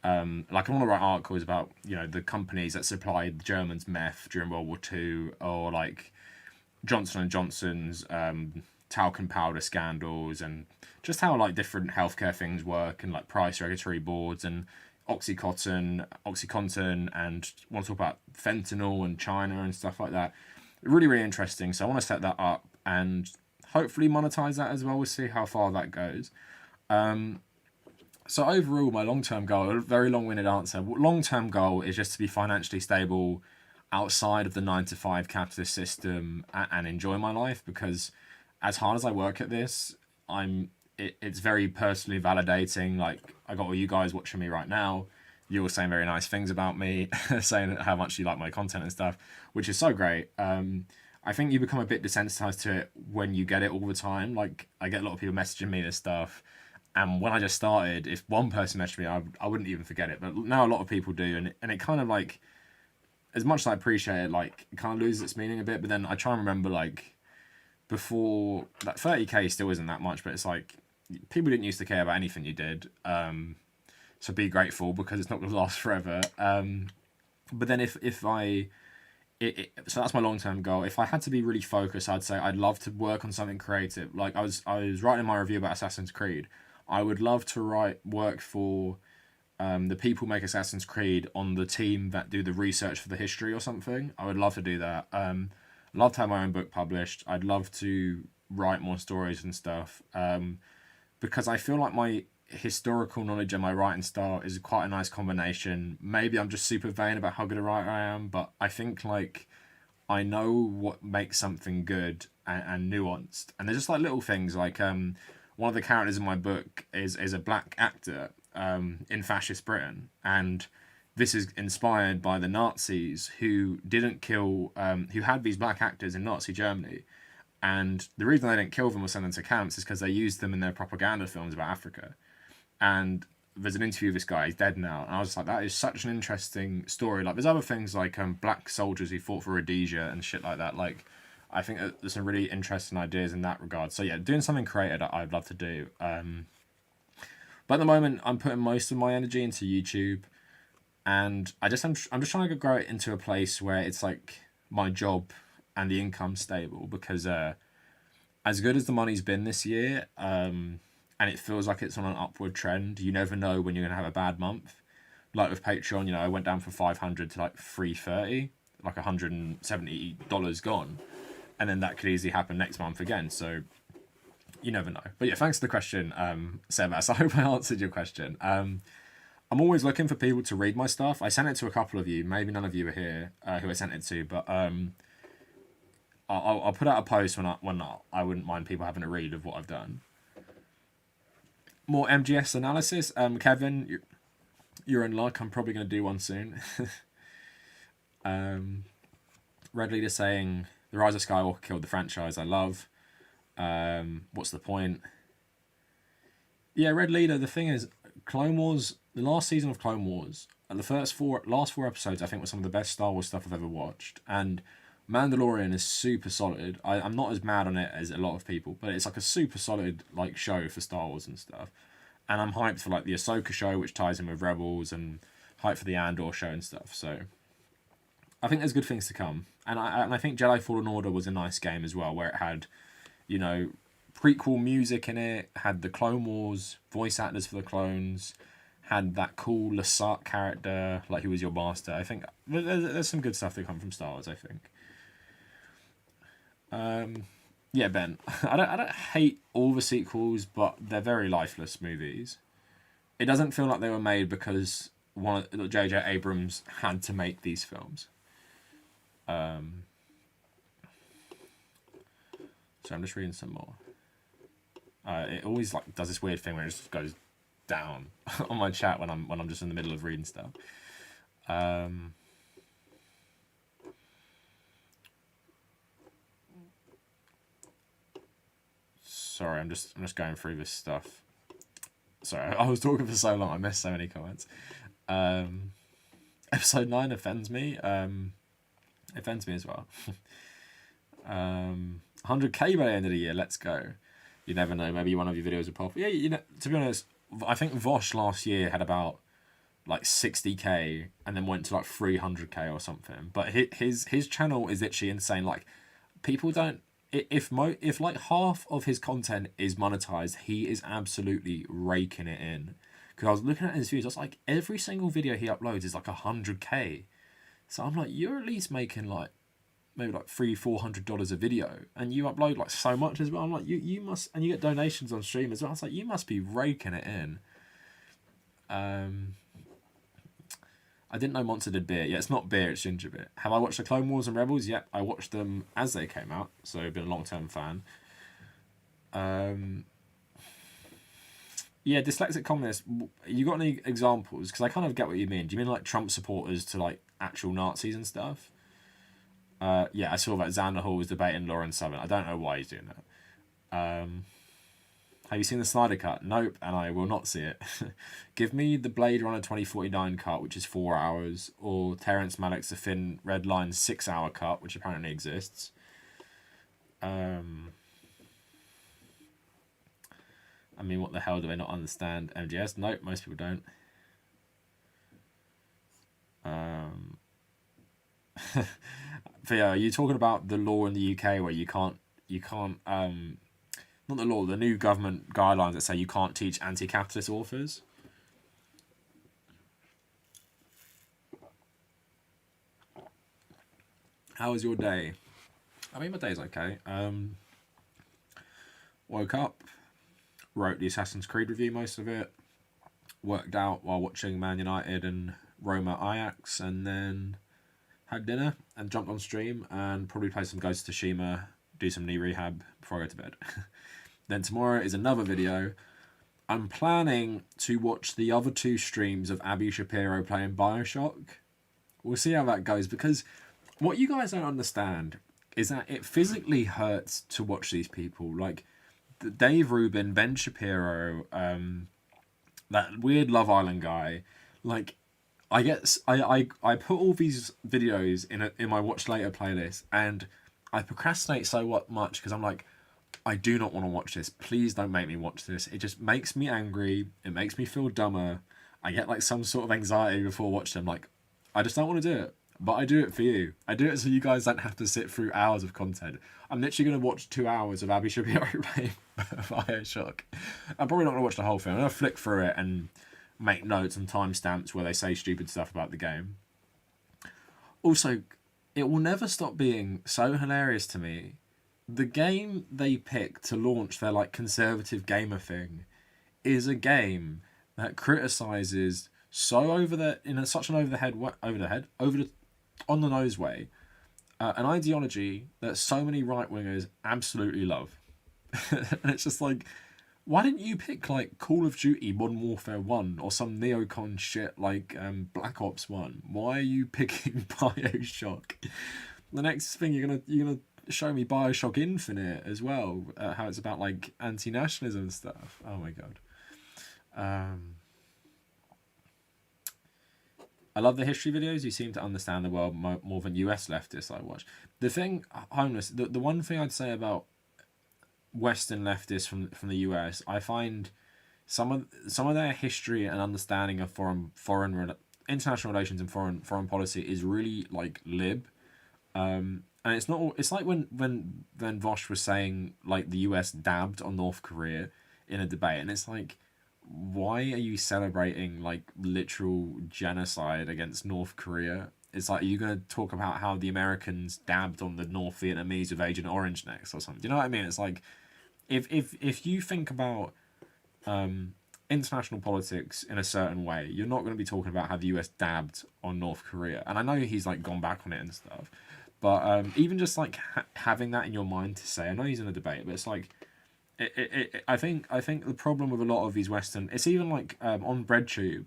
Like I want to write articles about, the companies that supplied the Germans meth during World War II, or like Johnson and Johnson's talcum powder scandals, and just how like different healthcare things work, and like price regulatory boards, and Oxycontin, and want to talk about fentanyl and China and stuff like that. Really interesting. So I want to set that up and hopefully monetize that as well. We'll see how far that goes. So overall, my long-term goal, a very long-winded answer, long-term goal is just to be financially stable outside of the 9-to-5 capitalist system and enjoy my life, because as hard as I work at this, it's very personally validating. Like, I got all you guys watching me right now. You're all saying very nice things about me, saying how much you like my content and stuff, which is so great. I think you become a bit desensitized to it when you get it all the time. Like, I get a lot of people messaging me this stuff, and when I just started, if one person messaged me, I wouldn't even forget it. But now a lot of people do, and it kind of like, as much as I appreciate it, like, it kind of loses its meaning a bit. But then I try and remember, like, before, that 30k still isn't that much, but it's like, people didn't used to care about anything you did. So be grateful, because it's not going to last forever. But then so that's my long-term goal. If I had to be really focused, I'd say I'd love to work on something creative. Like I was writing my review about Assassin's Creed. I would love to work for the people who make Assassin's Creed on the team that do the research for the history or something. I would love to do that. I'd love to have my own book published. I'd love to write more stories and stuff. Because I feel like my historical knowledge and my writing style is quite a nice combination. Maybe I'm just super vain about how good a writer I am, but I think like I know what makes something good and nuanced. And there's just like little things like one of the characters in my book is a black actor in fascist Britain, and this is inspired by the Nazis who didn't kill who had these black actors in Nazi Germany. And the reason they didn't kill them or send them to camps is because they used them in their propaganda films about Africa. And there's an interview of this guy, he's dead now. And I was like, that is such an interesting story. Like, there's other things like black soldiers who fought for Rhodesia and shit like that. Like, I think there's some really interesting ideas in that regard. So yeah, doing something creative I'd love to do. But at the moment, I'm putting most of my energy into YouTube. And I'm just trying to grow it into a place where it's like my job and the income's stable, because as good as the money's been this year, and it feels like it's on an upward trend, you never know when you're going to have a bad month. Like with Patreon, I went down from 500 to like 330, like $170 gone. And then that could easily happen next month again. So you never know. But yeah, thanks for the question, Sebas. I hope I answered your question. I'm always looking for people to read my stuff. I sent it to a couple of you. Maybe none of you are here who I sent it to, but I'll put out a post when I wouldn't mind people having a read of what I've done. More MGS analysis. Kevin, you're in luck. I'm probably going to do one soon. Red Leader saying, The Rise of Skywalker killed the franchise I love. What's the point? Yeah, Red Leader, the thing is, Clone Wars, the last season of Clone Wars, the last four episodes, I think, were some of the best Star Wars stuff I've ever watched. And Mandalorian is super solid. I'm not as mad on it as a lot of people, but it's like a super solid like show for Star Wars and stuff. And I'm hyped for like the Ahsoka show, which ties in with Rebels, and hyped for the Andor show and stuff. So I think there's good things to come. And I think Jedi Fallen Order was a nice game as well, where it had, prequel music in it, had the Clone Wars voice actors for the clones, had that cool Lasat character, like who was your master. I think there's some good stuff that come from Star Wars, I think. Yeah, Ben. I don't hate all the sequels, but they're very lifeless movies. It doesn't feel like they were made because J.J. Abrams had to make these films. So I'm just reading some more. It always like does this weird thing where it just goes down on my chat when I'm just in the middle of reading stuff. Sorry, I'm just going through this stuff. Sorry, I was talking for so long, I missed so many comments. Episode 9 offends me. Offends me as well. 100k by the end of the year. Let's go. You never know. Maybe one of your videos will pop. Yeah, you know. To be honest, I think Vosh last year had about like 60k and then went to like 300k or something. But his channel is literally insane. Like people don't. If like half of his content is monetized, he is absolutely raking it in. Because I was looking at his views, I was like, every single video he uploads is like 100k. So I'm like, you're at least making like maybe like $300-400 a video, and you upload like so much as well. I'm like, you must, and you get donations on stream as well. I was like, you must be raking it in. I didn't know Monster did beer. Yeah, it's not beer, it's ginger beer. Have I watched the Clone Wars and Rebels? Yep, I watched them as they came out, so I've been a long-term fan. Yeah, dyslexic communists, you got any examples? Because I kind of get what you mean. Do you mean like Trump supporters to like actual Nazis and stuff? Yeah, I saw that Xander Hall was debating Lawrence Southern. I don't know why he's doing that. Have you seen the Snyder Cut? Nope, and I will not see it. Give me the Blade Runner 2049 cut, which is 4 hours, or Terrence Malick's The Thin Red Line 6-hour cut, which apparently exists. I mean, what the hell do they not understand? MGS? Nope, most people don't. Theo, are you talking about the law in the UK where you can't not the law, the new government guidelines that say you can't teach anti-capitalist authors? How was your day? I mean, my day's okay. Woke up, wrote the Assassin's Creed review, most of it, worked out while watching Man United and Roma Ajax, and then had dinner and jumped on stream and probably play some Ghost of Tsushima, do some knee rehab before I go to bed. Then tomorrow is another video. I'm planning to watch the other 2 streams of Abby Shapiro playing Bioshock. We'll see how that goes, because what you guys don't understand is that it physically hurts to watch these people. Like Dave Rubin, Ben Shapiro, that weird Love Island guy. Like I put all these videos in my watch later playlist, and I procrastinate so much because I'm like, I do not want to watch this. Please don't make me watch this. It just makes me angry. It makes me feel dumber. I get like some sort of anxiety before watching them. Like, I just don't want to do it. But I do it for you. I do it so you guys don't have to sit through hours of content. I'm literally going to watch 2 hours of Abby Shapiro playing Bioshock. I'm probably not going to watch the whole thing. I'm going to flick through it and make notes and timestamps where they say stupid stuff about the game. Also, it will never stop being so hilarious to me. The game they picked to launch their like conservative gamer thing is a game that criticizes so such an on the nose way, an ideology that so many right wingers absolutely love. And it's just like, why didn't you pick like Call of Duty Modern Warfare 1 or some neocon shit like Black Ops 1? Why are you picking Bioshock? The next thing you're gonna show me Bioshock Infinite as well, how it's about like anti-nationalism and stuff. Oh my god. I love the history videos. You seem to understand the world more than US leftists I watch. The thing, homeless, the one thing I'd say about Western leftists from the US, I find some of their history and understanding of international relations and foreign policy is really like lib. And it's not. It's like when Vosh was saying like the US dabbed on North Korea in a debate, and it's like, why are you celebrating like literal genocide against North Korea It's like, are you going to talk about how the Americans dabbed on the North Vietnamese with Agent Orange next or something? Do you know what I mean? It's like, if you think about international politics in a certain way, you're not going to be talking about how the US dabbed on North Korea. And I know he's like gone back on it and stuff, but even just like having that in your mind to say, I know he's in a debate, but it's like, I think the problem with a lot of these Western, it's even like on BreadTube,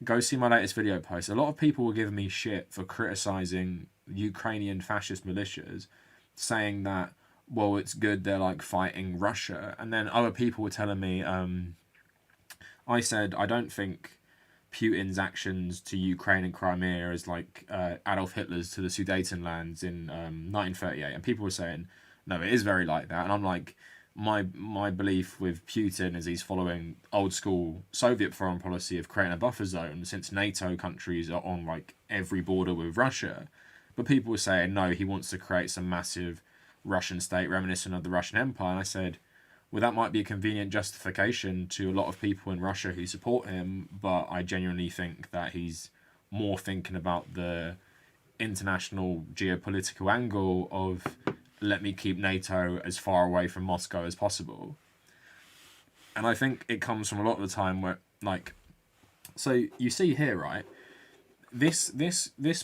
go see my latest video post. A lot of people were giving me shit for criticizing Ukrainian fascist militias, saying that, well, it's good they're like fighting Russia. And then other people were telling me, I said, I don't think Putin's actions to Ukraine and Crimea is like Adolf Hitler's to the Sudetenlands in 1938. And people were saying, no, it is very like that. And I'm like, my belief with Putin is he's following old school Soviet foreign policy of creating a buffer zone, since NATO countries are on like every border with Russia. But people were saying, no, he wants to create some massive Russian state reminiscent of the Russian Empire. And I said, well, that might be a convenient justification to a lot of people in Russia who support him, but I genuinely think that he's more thinking about the international geopolitical angle of, let me keep NATO as far away from Moscow as possible. And I think it comes from a lot of the time where, like, so you see here, right, this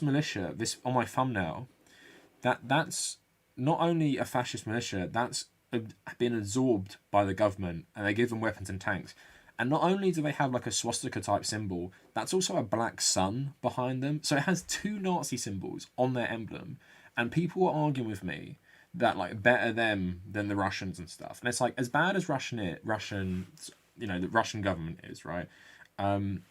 militia, this on my thumbnail, that's not only a fascist militia, that's been absorbed by the government, and they give them weapons and tanks. And not only do they have like a swastika type symbol, that's also a black sun behind them. So it has two Nazi symbols on their emblem. And people were arguing with me that like better them than the Russians and stuff. And it's like, as bad as the Russian government is, right? And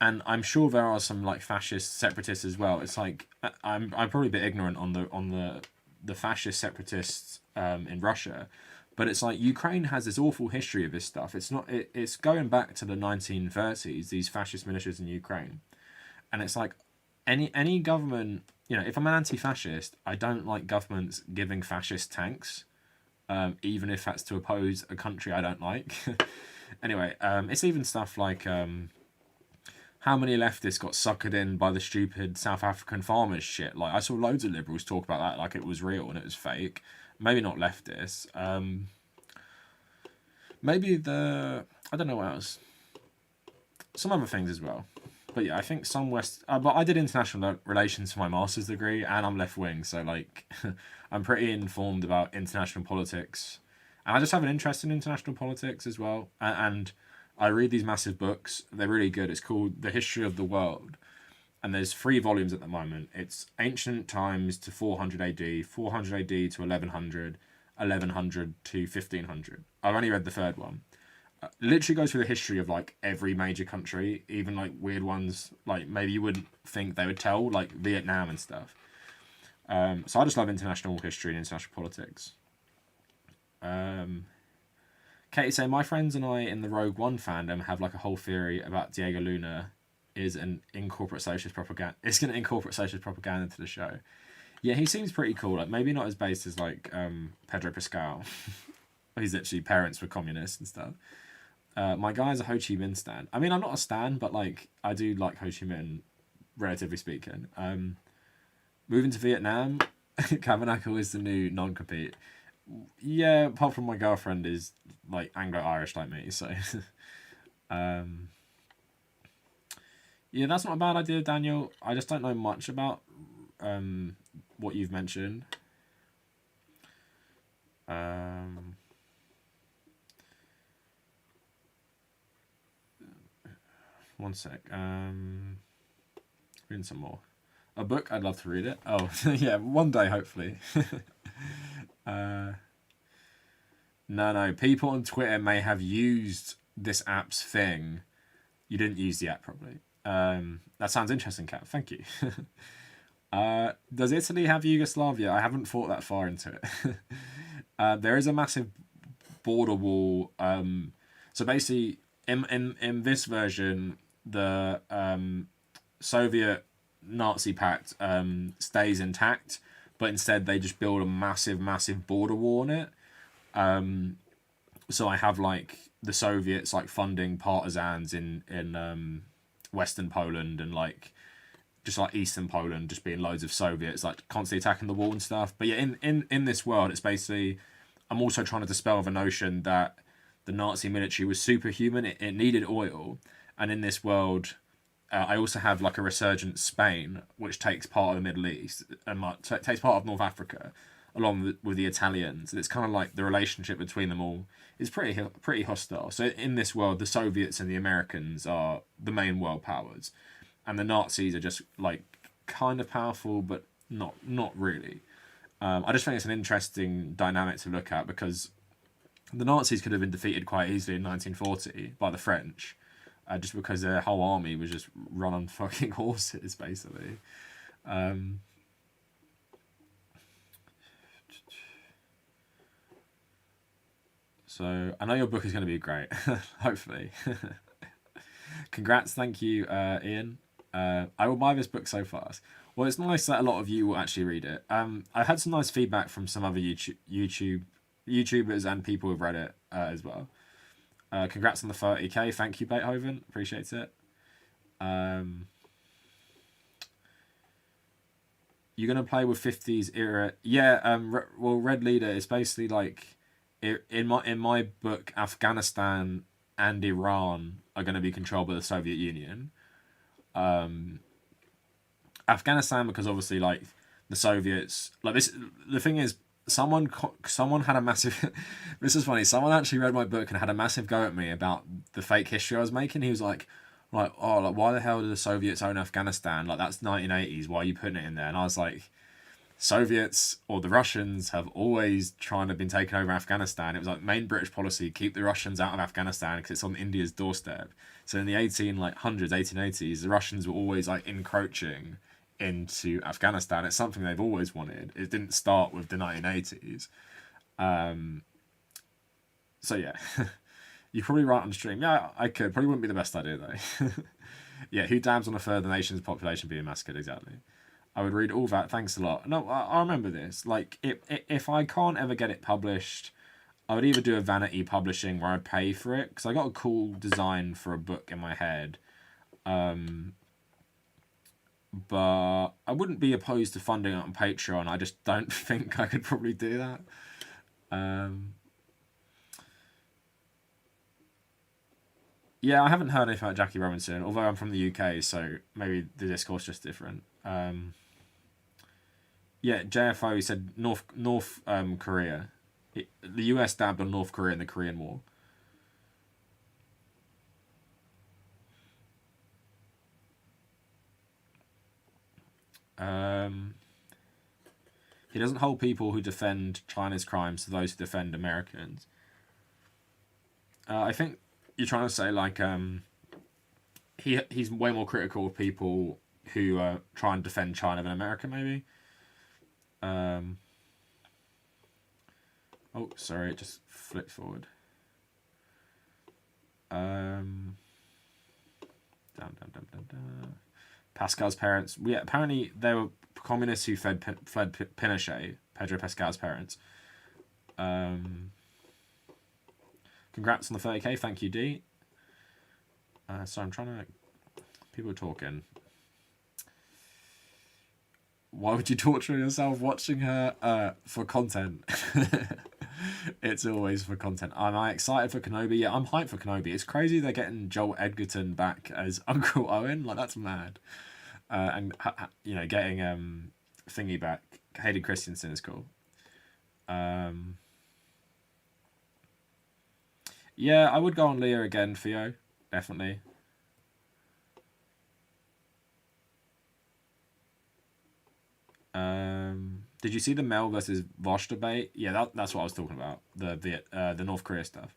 I'm sure there are some like fascist separatists as well. It's like, I'm probably a bit ignorant on the fascist separatists in Russia, but it's like Ukraine has this awful history of this stuff. It's going back to the 1930s, these fascist militias in Ukraine. And it's like any government, you know, if I'm an anti-fascist, I don't like governments giving fascist tanks, even if that's to oppose a country I don't like. Anyway, it's even stuff like how many leftists got suckered in by the stupid South African farmers shit. Like, I saw loads of liberals talk about that like it was real and it was fake. Maybe not leftists. Maybe I don't know what else. Some other things as well. But yeah, I think some but I did international relations for my master's degree, and I'm left wing, so like, I'm pretty informed about international politics, and I just have an interest in international politics as well. And I read these massive books; they're really good. It's called The History of the World, and there's 3 volumes at the moment. It's ancient times to 400 AD, 400 AD to 1100, 1100 to 1500. I've only read the 3rd one. Literally goes through the history of like every major country, even like weird ones like maybe you wouldn't think they would tell, like Vietnam and stuff. So I just love international history and international politics. Katie say, my friends and I in the Rogue One fandom have like a whole theory about Diego Luna is an incorporate socialist propaganda. It's going to incorporate socialist propaganda into the show. Yeah, he seems pretty cool. Like maybe not as based as like Pedro Pascal. He's literally parents were communists and stuff. My guy's a Ho Chi Minh stan. I mean, I'm not a stan, but like I do like Ho Chi Minh, relatively speaking. Moving to Vietnam, Kavernacle is the new non-compete. Yeah, apart from my girlfriend is like Anglo-Irish like me, so yeah, that's not a bad idea, Daniel. I just don't know much about what you've mentioned. One sec. Reading some more. A book, I'd love to read it. Oh, yeah, one day, hopefully. No. People on Twitter may have used this app's thing. You didn't use the app properly. That sounds interesting, Kat. Thank you. Does Italy have Yugoslavia? I haven't thought that far into it. There is a massive border wall. So basically, in this version, the Soviet Nazi pact stays intact, but instead they just build a massive border wall on it. So I have like the Soviets like funding partisans in Western Poland, and like just like Eastern Poland, just being loads of Soviets like constantly attacking the wall and stuff. But yeah, in this world, it's basically, I'm also trying to dispel the notion that the Nazi military was superhuman. It needed oil, and in this world, I also have like a resurgent Spain, which takes part of the Middle East and takes part of North Africa, along with the Italians. And it's kind of like the relationship between them all is pretty hostile. So in this world, the Soviets and the Americans are the main world powers, and the Nazis are just like kind of powerful, but not really. I just think it's an interesting dynamic to look at, because the Nazis could have been defeated quite easily in 1940 by the French, just because their whole army was just run on fucking horses, basically. So I know your book is going to be great, hopefully. Congrats, thank you, Ian. I will buy this book so fast. Well, it's nice that a lot of you will actually read it. I've had some nice feedback from some other YouTubers and people who've read it as well. Congrats on the 30k. Thank you, Beethoven. Appreciate it. You're gonna play with 50s era? Yeah. Well, Red Leader is basically like, in my book, Afghanistan and Iran are going to be controlled by the Soviet Union. Afghanistan, because obviously like the Soviets, like this. The thing is, someone had a massive. This is funny. Someone actually read my book and had a massive go at me about the fake history I was making. He was like, oh, like why the hell did the Soviets own Afghanistan? Like that's 1980s. Why are you putting it in there? And I was like, Soviets or the Russians have always trying to been taking over Afghanistan. It was like main British policy, keep the Russians out of Afghanistan because it's on India's doorstep. So in the 1880s, the Russians were always like encroaching into Afghanistan. It's something they've always wanted. It didn't start with the 1980s. So yeah, you probably write on stream. Yeah, I could. Probably wouldn't be the best idea though. Yeah, who dabs on a third of the nation's population being massacred? Exactly. I would read all that. Thanks a lot. No, I remember this. Like, if I can't ever get it published, I would either do a vanity publishing where I pay for it, because I got a cool design for a book in my head. But I wouldn't be opposed to funding it on Patreon. I just don't think I could probably do that. Yeah, I haven't heard anything about Jackie Robinson, although I'm from the UK, so maybe the discourse is just different. Yeah, JFO said North Korea. The US dabbed on North Korea in the Korean War. He doesn't hold people who defend China's crimes to those who defend Americans. I think you're trying to say like he's way more critical of people who try and defend China than America, maybe. Oh, sorry, it just flipped forward. Down. Pascal's parents. Yeah, apparently they were communists who fled Pinochet. Pedro Pascal's parents. Congrats on the 30k. Thank you, D. So I'm trying to. People are talking. Why would you torture yourself watching her? For content. It's always for content. Am I excited for Kenobi? Yeah, I'm hyped for Kenobi. It's crazy they're getting Joel Edgerton back as Uncle Owen. Like, that's mad. And, you know, getting Thingy back. Hayden Christensen is cool. Yeah, I would go on Leah again, Theo. Definitely. Did you see the Mel versus Vosh debate? Yeah, that's what I was talking about. The North Korea stuff.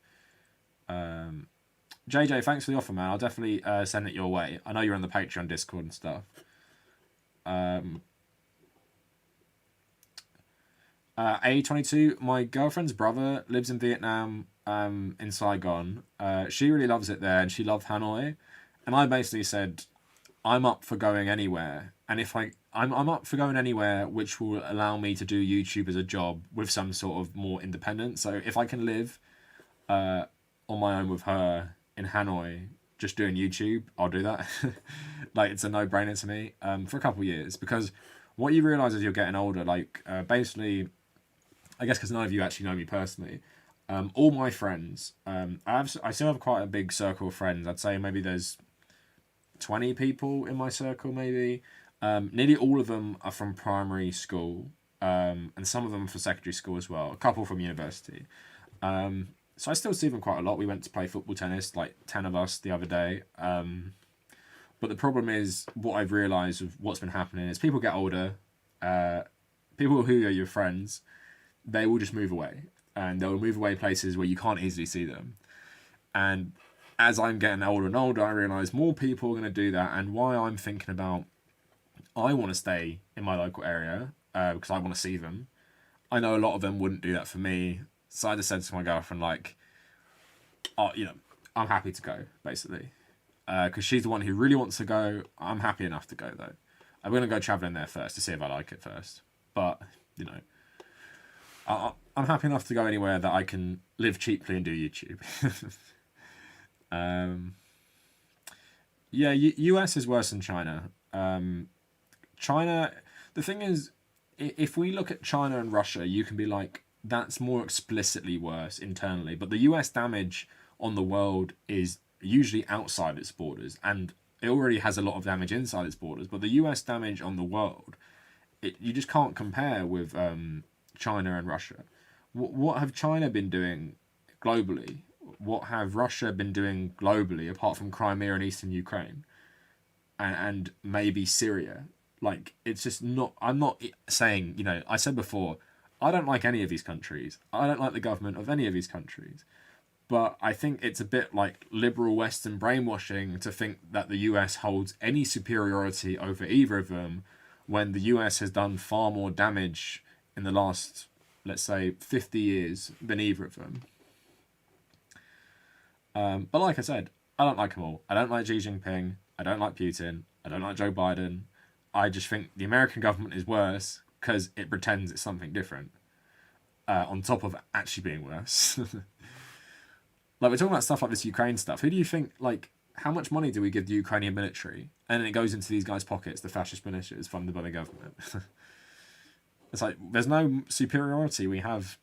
JJ, thanks for the offer, man. I'll definitely send it your way. I know you're on the Patreon, Discord, and stuff. A22, my girlfriend's brother lives in Vietnam, in Saigon. She really loves it there, and she loved Hanoi. And I basically said, I'm up for going anywhere. And if I'm up for going anywhere which will allow me to do YouTube as a job with some sort of more independence. So if I can live on my own with her in Hanoi, just doing YouTube, I'll do that. Like, it's a no-brainer to me for a couple of years, because what you realise as you're getting older, like, basically, I guess because none of you actually know me personally, all my friends, I still have quite a big circle of friends. I'd say maybe there's 20 people in my circle, maybe. Nearly all of them are from primary school, and some of them for secondary school as well. A couple from university. So I still see them quite a lot. We went to play football, tennis, like 10 of us the other day. But the problem is, what I've realised of what's been happening is people get older, people who are your friends, they will just move away. And they'll move away places where you can't easily see them. And as I'm getting older and older, I realise more people are going to do that. And why I'm thinking about, I want to stay in my local area because I want to see them. I know a lot of them wouldn't do that for me. So I just said to my girlfriend, like, oh, you know, I'm happy to go, basically. Because she's the one who really wants to go. I'm happy enough to go, though. I'm going to go travelling there first to see if I like it first. But, you know, I'm happy enough to go anywhere that I can live cheaply and do YouTube. Yeah, US is worse than China. China, the thing is, if we look at China and Russia, you can be like, that's more explicitly worse internally. But the US damage on the world is usually outside its borders, and it already has a lot of damage inside its borders. But the US damage on the world, you just can't compare with China and Russia. What have China been doing globally? What have Russia been doing globally, apart from Crimea and Eastern Ukraine? And maybe Syria? Like, it's just not... I'm not saying, you know, I said before, I don't like any of these countries. I don't like the government of any of these countries. But I think it's a bit like liberal Western brainwashing to think that the US holds any superiority over either of them, when the US has done far more damage in the last, let's say, 50 years than either of them. But like I said, I don't like them all. I don't like Xi Jinping. I don't like Putin. I don't like Joe Biden. I just think the American government is worse because it pretends it's something different, on top of actually being worse. Like, we're talking about stuff like this Ukraine stuff. Who do you think, like, how much money do we give the Ukrainian military? And then it goes into these guys' pockets, the fascist militias funded by the government. It's like, there's no superiority we have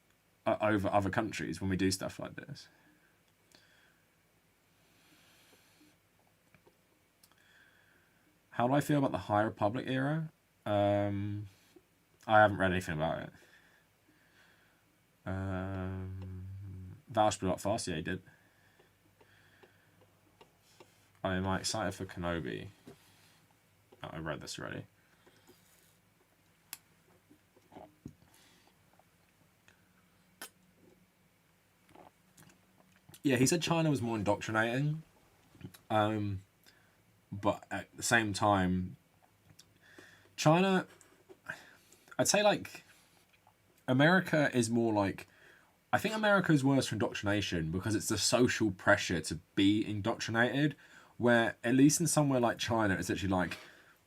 over other countries when we do stuff like this. How do I feel about the High Republic era? I haven't read anything about it. Val split up fast. Yeah, he did. Am I excited for Kenobi? Oh, I read this already. Yeah, he said China was more indoctrinating. But at the same time, China, I'd say, like, America is more like, I think America is worse for indoctrination because it's the social pressure to be indoctrinated, where at least in somewhere like China, it's actually like,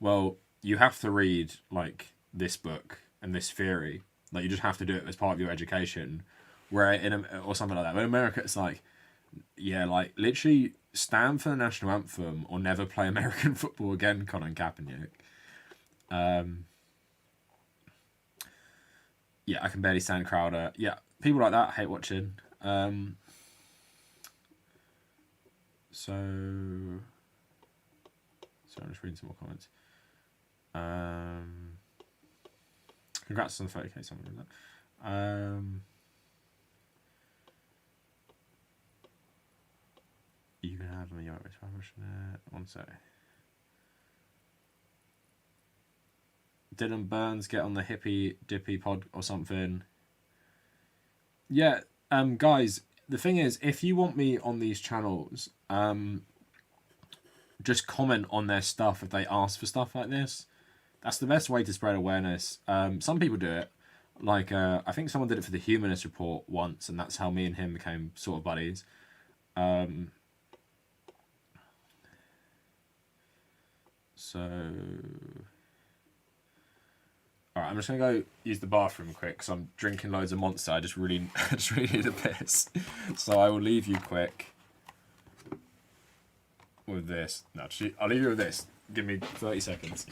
well, you have to read, like, this book and this theory. Like, you just have to do it as part of your education. Where or something like that. But in America, it's like, yeah, like, literally stand for the national anthem or never play American football again, Colin Kaepernick. Yeah, I can barely stand Crowder. Yeah, people like that I hate watching. So I'm just reading some more comments. Congrats on the 30k, something like that. You can have me. One sec. Dylan Burns, get on the hippie dippy pod or something. Yeah, guys, the thing is, if you want me on these channels, just comment on their stuff if they ask for stuff like this. That's the best way to spread awareness. Some people do it. Like, I think someone did it for the Humanist Report once, and that's how me and him became sort of buddies. So, alright, I'm just gonna go use the bathroom quick because I'm drinking loads of Monster. I just really need a piss. So I will leave you quick. with this. No, actually, I'll leave you with this. Give me 30 seconds.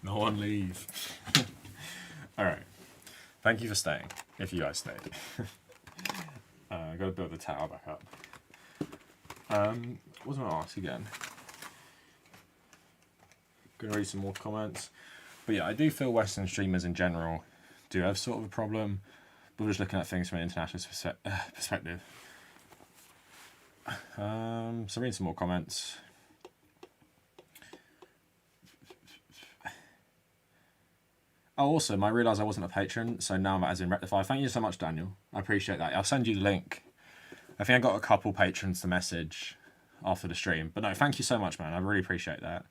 No one leave. Alright. Thank you for staying, if you guys stayed. I gotta build the tower back up. What was I gonna ask again? Gonna read some more comments. But yeah, I do feel Western streamers in general do have sort of a problem. But we're just looking at things from an international perspective. So reading some more comments. Oh, also, I realised I wasn't a patron, so now that has been rectified. Thank you so much, Daniel. I appreciate that. I'll send you the link. I think I got a couple patrons to message after the stream. But no, thank you so much, man. I really appreciate that.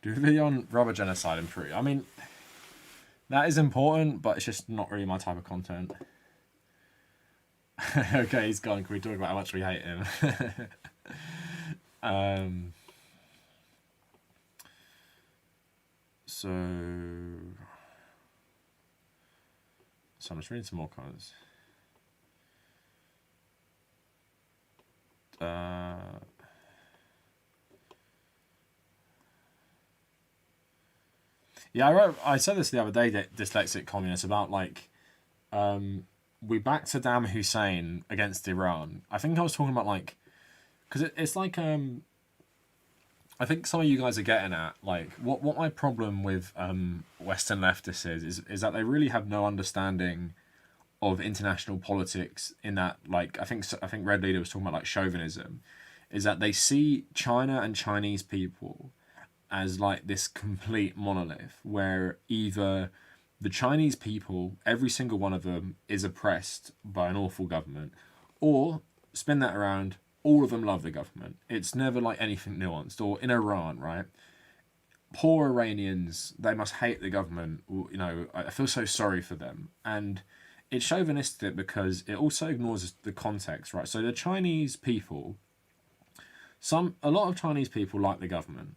Do a video on rubber genocide in Peru. I mean, that is important, but it's just not really my type of content. Okay, he's gone. Can we talk about how much we hate him? So I'm just reading some more comments. Yeah, I said this the other day, dyslexic communists, about like we backed Saddam Hussein against Iran. I think I was talking about like, because it's like I think some of you guys are getting at like what my problem with Western leftists is that they really have no understanding of international politics. In that, like I think Red Leader was talking about like chauvinism, is that they see China and Chinese people as like this complete monolith where either the Chinese people, every single one of them, is oppressed by an awful government, or spin that around, all of them love the government. It's never like anything nuanced. Or in Iran, right? Poor Iranians, they must hate the government. You know, I feel so sorry for them. And it's chauvinistic because it also ignores the context, right? So the Chinese people, a lot of Chinese people like the government.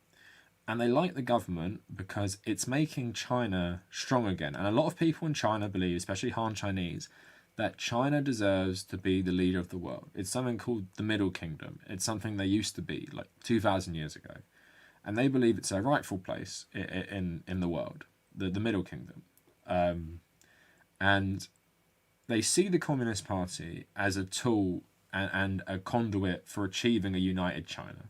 And they like the government because it's making China strong again. And a lot of people in China believe, especially Han Chinese, that China deserves to be the leader of the world. It's something called the Middle Kingdom. It's something they used to be like 2,000 years ago. And they believe it's their rightful place in the world, the Middle Kingdom. And they see the Communist Party as a tool and a conduit for achieving a united China.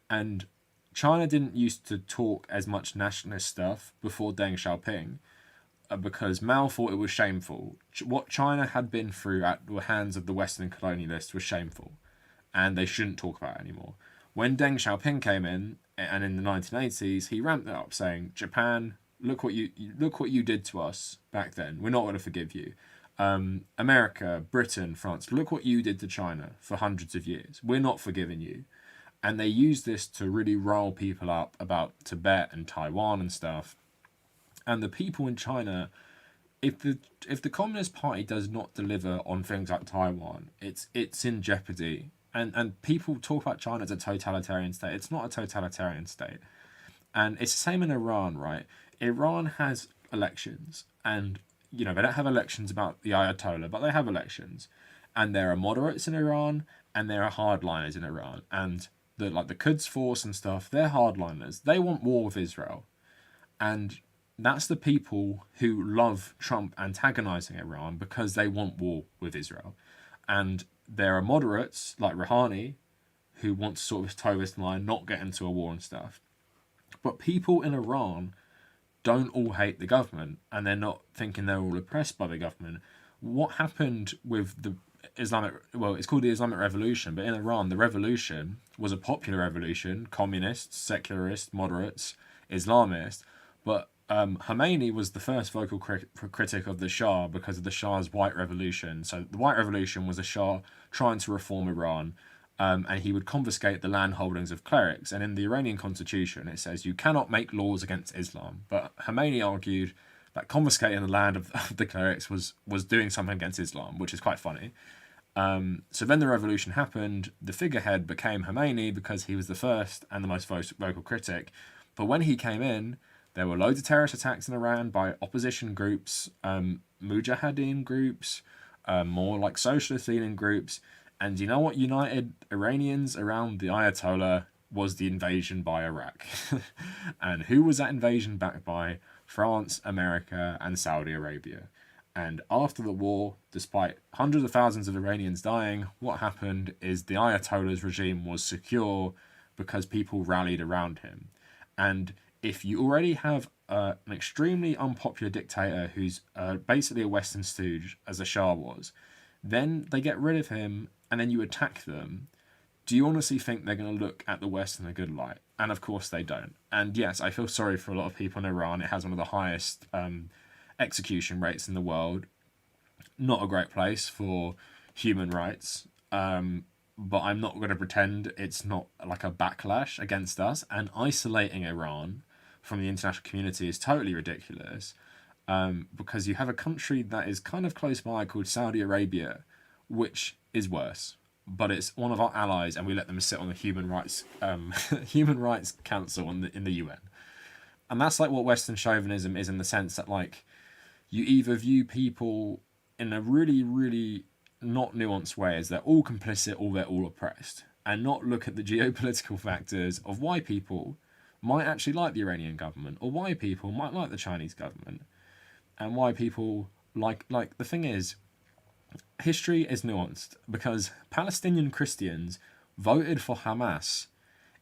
And China didn't used to talk as much nationalist stuff before Deng Xiaoping because Mao thought it was shameful. What China had been through at the hands of the Western colonialists was shameful, and they shouldn't talk about it anymore. When Deng Xiaoping came in, and in the 1980s, he ramped it up, saying, "Japan, look what you did to us back then. We're not going to forgive you. America, Britain, France, look what you did to China for hundreds of years. We're not forgiving you." And they use this to really rile people up about Tibet and Taiwan and stuff. And the people in China, if the Communist Party does not deliver on things like Taiwan, it's in jeopardy. And people talk about China as a totalitarian state. It's not a totalitarian state. And it's the same in Iran, right? Iran has elections, and they don't have elections about the Ayatollah, but they have elections, and there are moderates in Iran, and there are hardliners in Iran, and the Quds Force and stuff. They're hardliners. They want war with Israel, and that's the people who love Trump antagonizing Iran because they want war with Israel. And there are moderates like Rouhani who want to sort of toe this line, not get into a war and stuff. But people in Iran don't all hate the government, and they're not thinking they're all oppressed by the government. What happened with the it's called the Islamic Revolution, but in Iran, the revolution was a popular revolution, communists, secularists, moderates, Islamists, but Khomeini was the first vocal critic of the Shah because of the Shah's White Revolution. So the White Revolution was the Shah trying to reform Iran, and he would confiscate the land holdings of clerics. And in the Iranian constitution, it says you cannot make laws against Islam. But Khomeini argued that confiscating the land of the clerics was doing something against Islam, which is quite funny. So then the revolution happened. The figurehead became Khomeini because he was the first and the most vocal critic. But when he came in, there were loads of terrorist attacks in Iran by opposition groups, mujahideen groups, more like socialist leaning groups. And you know what united Iranians around the Ayatollah was the invasion by Iraq. And who was that invasion backed by? France, America, and Saudi Arabia. And after the war, despite hundreds of thousands of Iranians dying, what happened is the Ayatollah's regime was secure because people rallied around him. And if you already have an extremely unpopular dictator who's basically a Western stooge, as the Shah was, then they get rid of him and then you attack them. Do you honestly think they're going to look at the West in a good light? And of course they don't. And yes, I feel sorry for a lot of people in Iran. It has one of the highest execution rates in the world. Not a great place for human rights. But I'm not going to pretend it's not like a backlash against us. And isolating Iran from the international community is totally ridiculous. Because you have a country that is kind of close by called Saudi Arabia, which is worse. But it's one of our allies, and we let them sit on the Human Rights Council in the UN. And that's like what Western chauvinism is, in the sense that like you either view people in a really, really not nuanced way as they're all complicit or they're all oppressed, and not look at the geopolitical factors of why people might actually like the Iranian government, or why people might like the Chinese government, and why people like the thing is, history is nuanced because Palestinian Christians voted for Hamas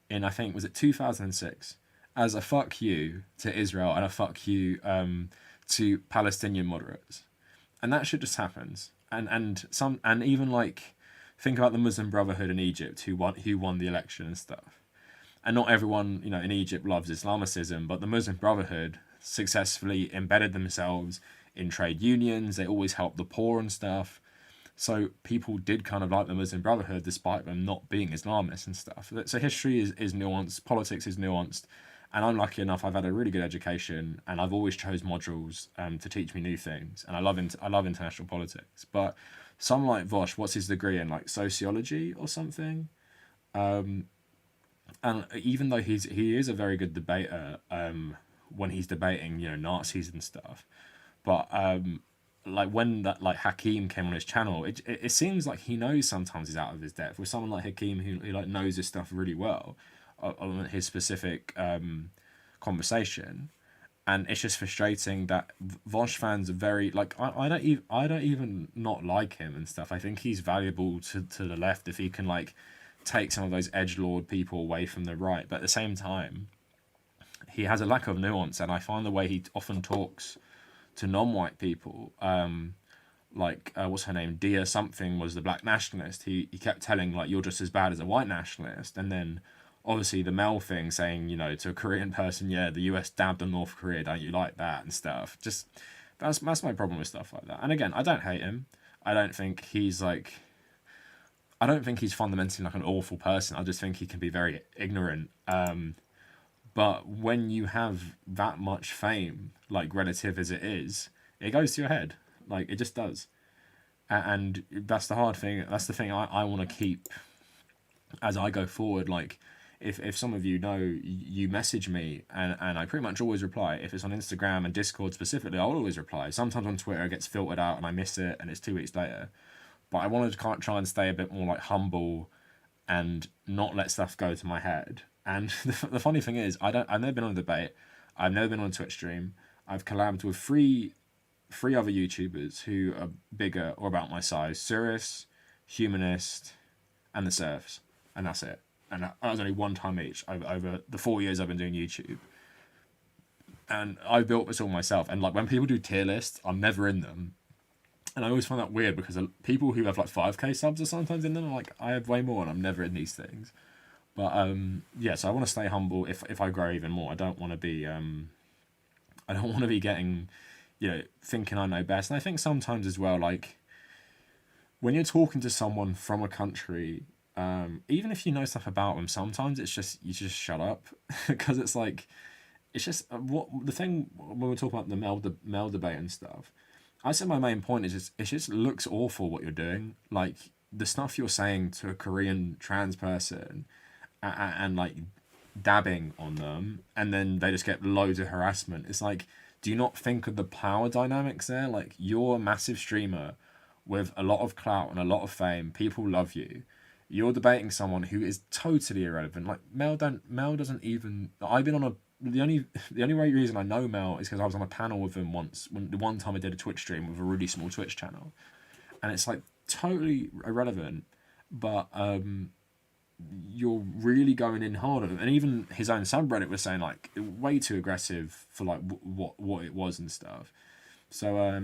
in, I think, was it 2006, as a fuck you to Israel and a fuck you to Palestinian moderates. And that shit just happens. And even like think about the Muslim Brotherhood in Egypt who won the election and stuff. And not everyone, in Egypt loves Islamicism, but the Muslim Brotherhood successfully embedded themselves in trade unions. They always helped the poor and stuff. So people did kind of like the Muslim Brotherhood despite them not being Islamists and stuff. So history is nuanced, politics is nuanced, and I'm lucky enough I've had a really good education, and I've always chose modules to teach me new things, and I love international politics. But some like Vosh, what's his degree in, like sociology or something? And even though he is a very good debater when he's debating Nazis and stuff, but like when that like Hakeem came on his channel, it seems like he knows sometimes he's out of his depth. With someone like Hakeem who like knows his stuff really well on his specific conversation, and it's just frustrating that Vosh fans are very like I don't even not like him and stuff. I think he's valuable to the left if he can like take some of those edgelord people away from the right, but at the same time he has a lack of nuance, and I find the way he often talks to non-white people, what's her name, Dia something was the black nationalist. He kept telling like you're just as bad as a white nationalist, and then obviously the Mel thing saying to a Korean person, yeah, the US dabbed on North Korea, don't you like that and stuff. Just that's my problem with stuff like that. And again, I don't hate him. I don't think he's fundamentally like an awful person. I just think he can be very ignorant. But when you have that much fame, like relative as it is, it goes to your head. Like, it just does. And that's the hard thing. That's the thing I want to keep as I go forward. Like, if some of you know, you message me, and I pretty much always reply. If it's on Instagram and Discord specifically, I'll always reply. Sometimes on Twitter it gets filtered out and I miss it and it's 2 weeks later. But I wanted to try and stay a bit more like humble and not let stuff go to my head. And the funny thing is, I've never been on a debate. I've never been on a Twitch stream. I've collabed with three other YouTubers who are bigger or about my size: Cirrus, Humanist, and the Surfs, and that's it. And that was only one time each over the 4 years I've been doing YouTube. And I built this all myself. And like when people do tier lists, I'm never in them. And I always find that weird because people who have like 5k subs are sometimes in them. I'm like, I have way more and I'm never in these things. But yeah, so I want to stay humble. If I grow even more, I don't want to be getting, thinking I know best. And I think sometimes as well, like when you're talking to someone from a country, even if you know stuff about them, sometimes it's just you just shut up because it's like it's just what the thing when we talk about the male debate and stuff. I said my main point is it just looks awful what you're doing. Like the stuff you're saying to a Korean trans person and like dabbing on them, and then they just get loads of harassment. It's like, do you not think of the power dynamics there? Like you're a massive streamer with a lot of clout and a lot of fame. People love you. You're debating someone who is totally irrelevant. Like Mel doesn't even. I've been on a the only reason I know Mel is because I was on a panel with him once. The one time I did a Twitch stream with a really small Twitch channel, and it's like totally irrelevant, but you're really going in hard on him. And even his own subreddit was saying like way too aggressive for like what it was and stuff. So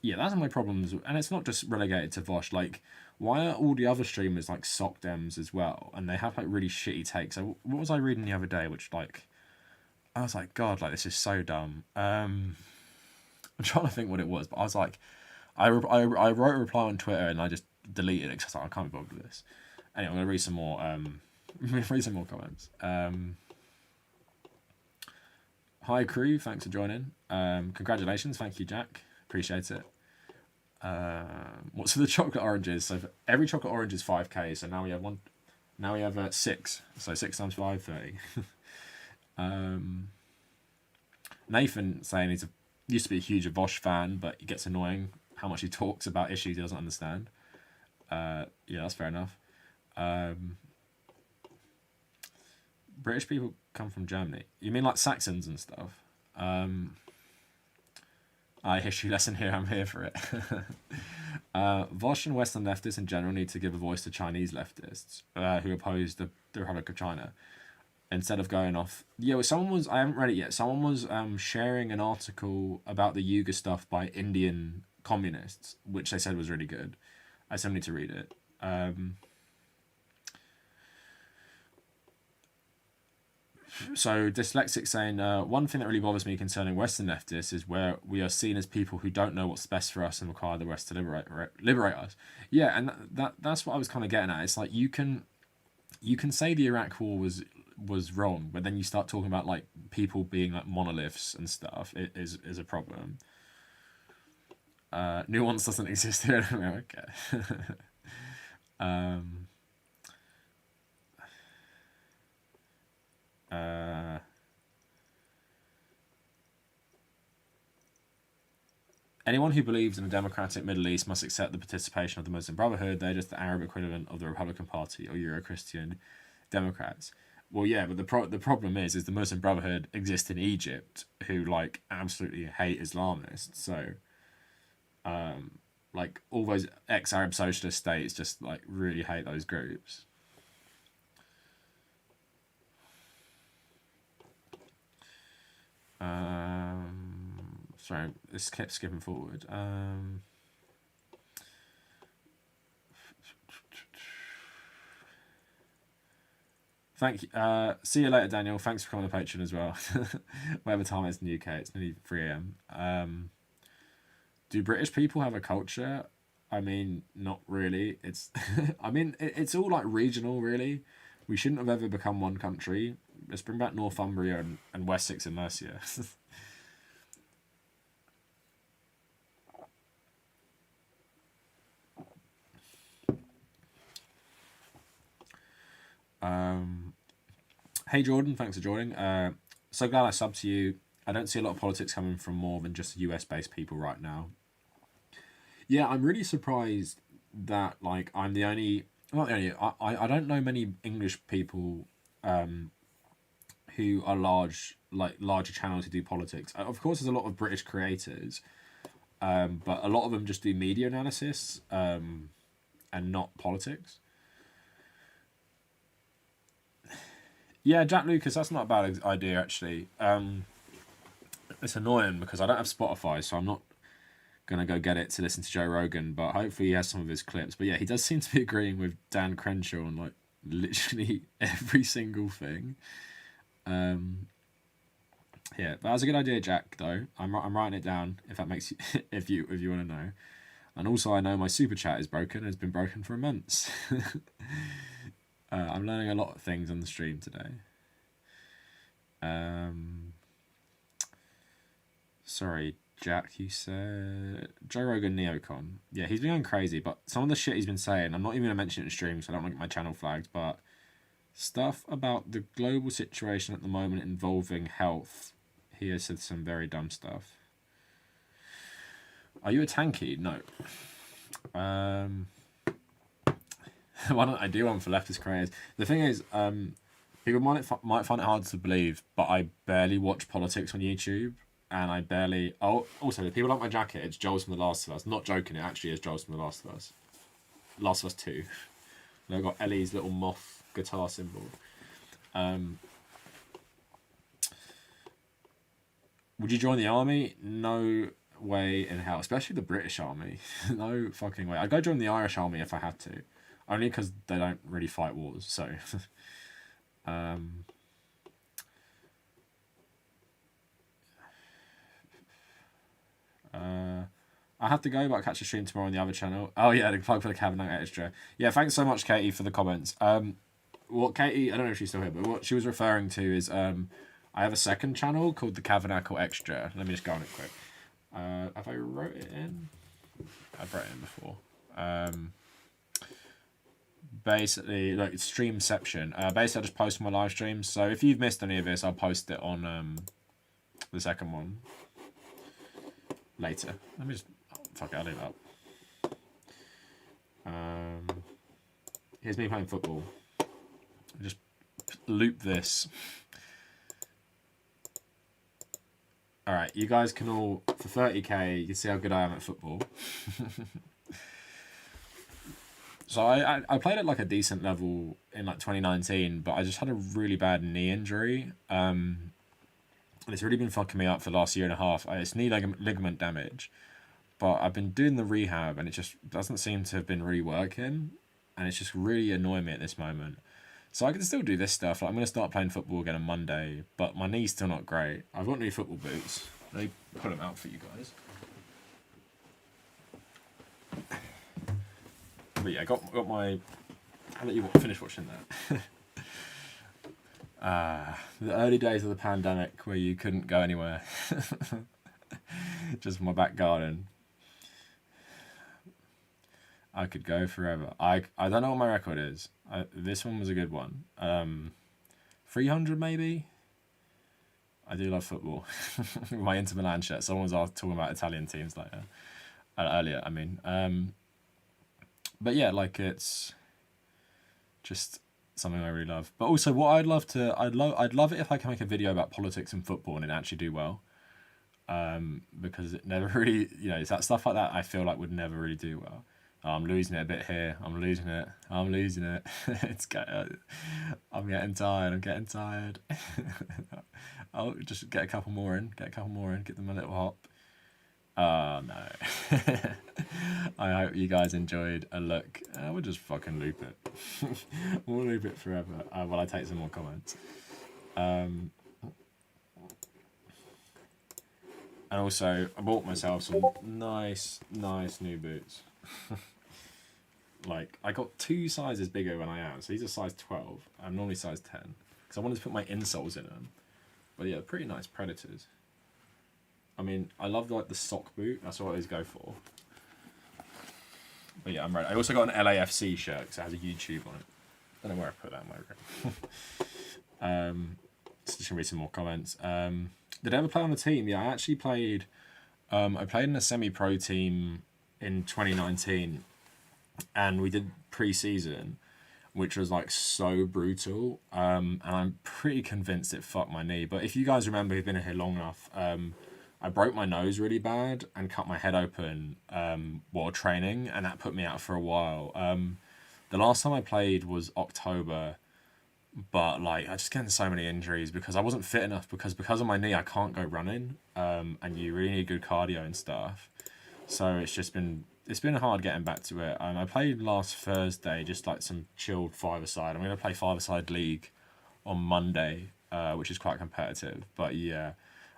yeah, that's my problems, and it's not just relegated to Vosh. Like, why are all the other streamers like sock dems as well, and they have like really shitty takes? So what was I reading the other day? Which like, I was like, God, like this is so dumb. I'm trying to think what it was, but I was like, I wrote a reply on Twitter and I just deleted it because I was like, I can't be bothered with this. Anyway, I'm gonna read some more. Read some more comments. Hi crew, thanks for joining. Congratulations, thank you Jack, appreciate it. What's for the chocolate oranges? So for every chocolate orange is 5k. So now we have one. Now we have 6. So 6 times 5, 30. Nathan saying used to be a huge Vosh fan, but he gets annoying how much he talks about issues he doesn't understand. Yeah, that's fair enough. British people come from Germany. You mean like Saxons and stuff? History lesson here, I'm here for it. Vosh and Western leftists in general need to give a voice to Chinese leftists who oppose the Republic of China. Instead of going off... Yeah, I haven't read it yet. Someone was sharing an article about the Uyghur stuff by Indian communists, which they said was really good. I still need to read it. So Dyslexic saying, one thing that really bothers me concerning Western leftists is where we are seen as people who don't know what's best for us and require the West to liberate us. Yeah, and that's what I was kind of getting at. It's like you can say the Iraq War was wrong, but then you start talking about like people being like monoliths and stuff. It is a problem. Nuance doesn't exist here in America. Anyone who believes in a democratic Middle East must accept the participation of the Muslim Brotherhood. They're just the Arab equivalent of the Republican Party or Euro-Christian Democrats. Well, yeah, but the problem is the Muslim Brotherhood exists in Egypt, who like absolutely hate Islamists. So, like all those ex-Arab socialist states just like really hate those groups. Sorry, this kept skipping forward. Thank you. See you later, Daniel. Thanks for coming to Patreon as well. Whatever time it is in the UK, it's nearly 3 a.m. Do British people have a culture? I mean, not really. It's I mean, it's all like regional, really. We shouldn't have ever become one country. Let's bring back Northumbria and Wessex and Mercia. Hey Jordan, thanks for joining. So glad I subbed to you. I don't see a lot of politics coming from more than just US-based people right now. Yeah, I'm really surprised that like I'm the only, not the only. I don't know many English people who are larger channels who do politics. Of course, there's a lot of British creators, but a lot of them just do media analysis and not politics. Yeah, Jack Lucas, that's not a bad idea actually. It's annoying because I don't have Spotify, so I'm not gonna go get it to listen to Joe Rogan, but hopefully he has some of his clips. But yeah, he does seem to be agreeing with Dan Crenshaw on like literally every single thing. Yeah, that was a good idea, Jack. Though I'm writing it down if that makes you if you want to know. And also, I know my super chat is broken. It's been broken for months. I'm learning a lot of things on the stream today. Sorry, Jack, you said Joe Rogan Neocon. Yeah, he's been going crazy, but some of the shit he's been saying, I'm not even going to mention it in stream, so I don't want to get my channel flagged, but stuff about the global situation at the moment involving health, he has said some very dumb stuff. Are you a tanky? No. Why don't I do one for leftist creators? The thing is, people might find it hard to believe, but I barely watch politics on YouTube. And I barely... Oh, also, if people like my jacket, it's Joel's from The Last of Us. Not joking, it actually is Joel's from The Last of Us. Last of Us 2. And I've got Ellie's little moth guitar symbol. Would you join the army? No way in hell. Especially the British army. No fucking way. I'd go join the Irish army if I had to. Only because they don't really fight wars, so... I have to go, but I'll catch a stream tomorrow on the other channel. Oh yeah, the plug for the Kavernacle extra. Yeah, thanks so much, Katie, for the comments. What Katie, I don't know if she's still here, but what she was referring to is I have a second channel called the Kavernacle extra. Let me just go on it quick. Have I wrote it in? I've wrote it in before. Basically, like it's streamception. Basically, I just post my live streams. So if you've missed any of this, I'll post it on the second one later. Let me just fuck it, I'll leave it up. Here's me playing football. Just loop this. Alright, you guys can all, for 30k, you can see how good I am at football. So I played at like a decent level in like 2019, but I just had a really bad knee injury. And it's really been fucking me up for the last year and a half. It's knee ligament damage. But I've been doing the rehab and it just doesn't seem to have been really working. And it's just really annoying me at this moment. So I can still do this stuff. Like I'm going to start playing football again on Monday. But my knee's still not great. I've got new football boots. Let me put them out for you guys. But yeah, I got my... I'll let you finish watching that. The early days of the pandemic where you couldn't go anywhere. Just my back garden. I could go forever. I don't know what my record is. This one was a good one. 300 maybe? I do love football. My Inter Milan shirt. Someone was talking about Italian teams like earlier, I mean. But yeah, like it's just something I really love. But also what I'd love it if I can make a video about politics and football and it actually do well. Because it never really, you know, it's that stuff like that I feel like would never really do well. I'm losing it a bit here. I'm losing it. I'm getting tired. I'll just get a couple more in. Get them a little hop. Oh no. I hope you guys enjoyed a look. We'll just fucking loop it. We'll loop it forever while I take some more comments. And also, I bought myself some nice new boots. Like, I got 2 sizes bigger than I am. So these are size 12. I'm normally size 10. Because I wanted to put my insoles in them. But yeah, pretty nice Predators. I mean, I love like the sock boot. That's what these go for. But yeah, I'm ready. I also got an LAFC shirt because it has a YouTube on it. I don't know where I put that in my room. So just gonna read some more comments. Did I ever play on a team? Yeah, I actually played. I played in a semi-pro team in 2019, and we did pre-season, which was like so brutal. And I'm pretty convinced it fucked my knee. But if you guys remember, who've been here long enough, I broke my nose really bad and cut my head open while training, and that put me out for a while. The last time I played was October, but like I just get so many injuries because I wasn't fit enough because of my knee I can't go running, and you really need good cardio and stuff. So it's been hard getting back to it. I played last Thursday, just like some chilled five-a-side. I'm gonna play five-a-side league on Monday, which is quite competitive. But yeah,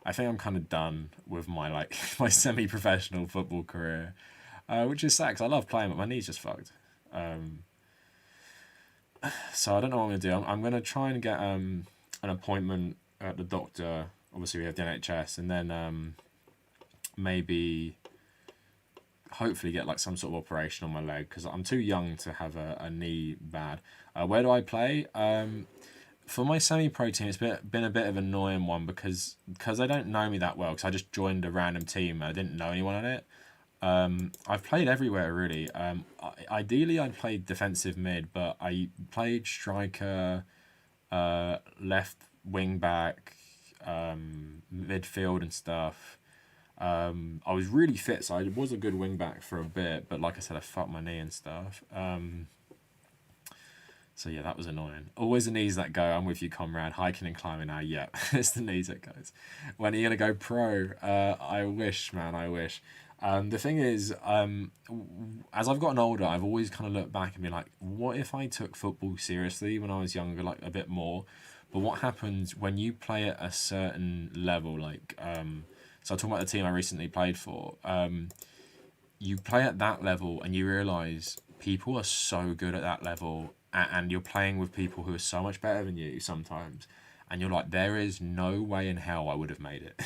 I think I'm kind of done with my like my semi-professional football career, which is sad 'cause I love playing, but my knee's just fucked. So I don't know what I'm gonna do. I'm gonna try and get an appointment at the doctor. Obviously, we have the NHS, and then maybe hopefully get like some sort of operation on my leg because I'm too young to have a knee bad. Where do I play? For my semi-pro team, it's been a bit of an annoying one because they don't know me that well because I just joined a random team and I didn't know anyone on it. I've played everywhere really. Ideally, I'd played defensive mid, but I played striker, left wing back, midfield and stuff. I was really fit, so I was a good wing back for a bit, but like I said, I fucked my knee and stuff. So yeah, that was annoying. Always the knees that go. I'm with you, comrade. Hiking and climbing now. Yeah, it's the knees that goes. When are you gonna go pro? I wish, man. I wish. The thing is, as I've gotten older, I've always kind of looked back and been like, what if I took football seriously when I was younger, like a bit more? But what happens when you play at a certain level, like, so I'm talking about the team I recently played for. You play at that level and you realise people are so good at that level, and you're playing with people who are so much better than you sometimes, and you're like, there is no way in hell I would have made it.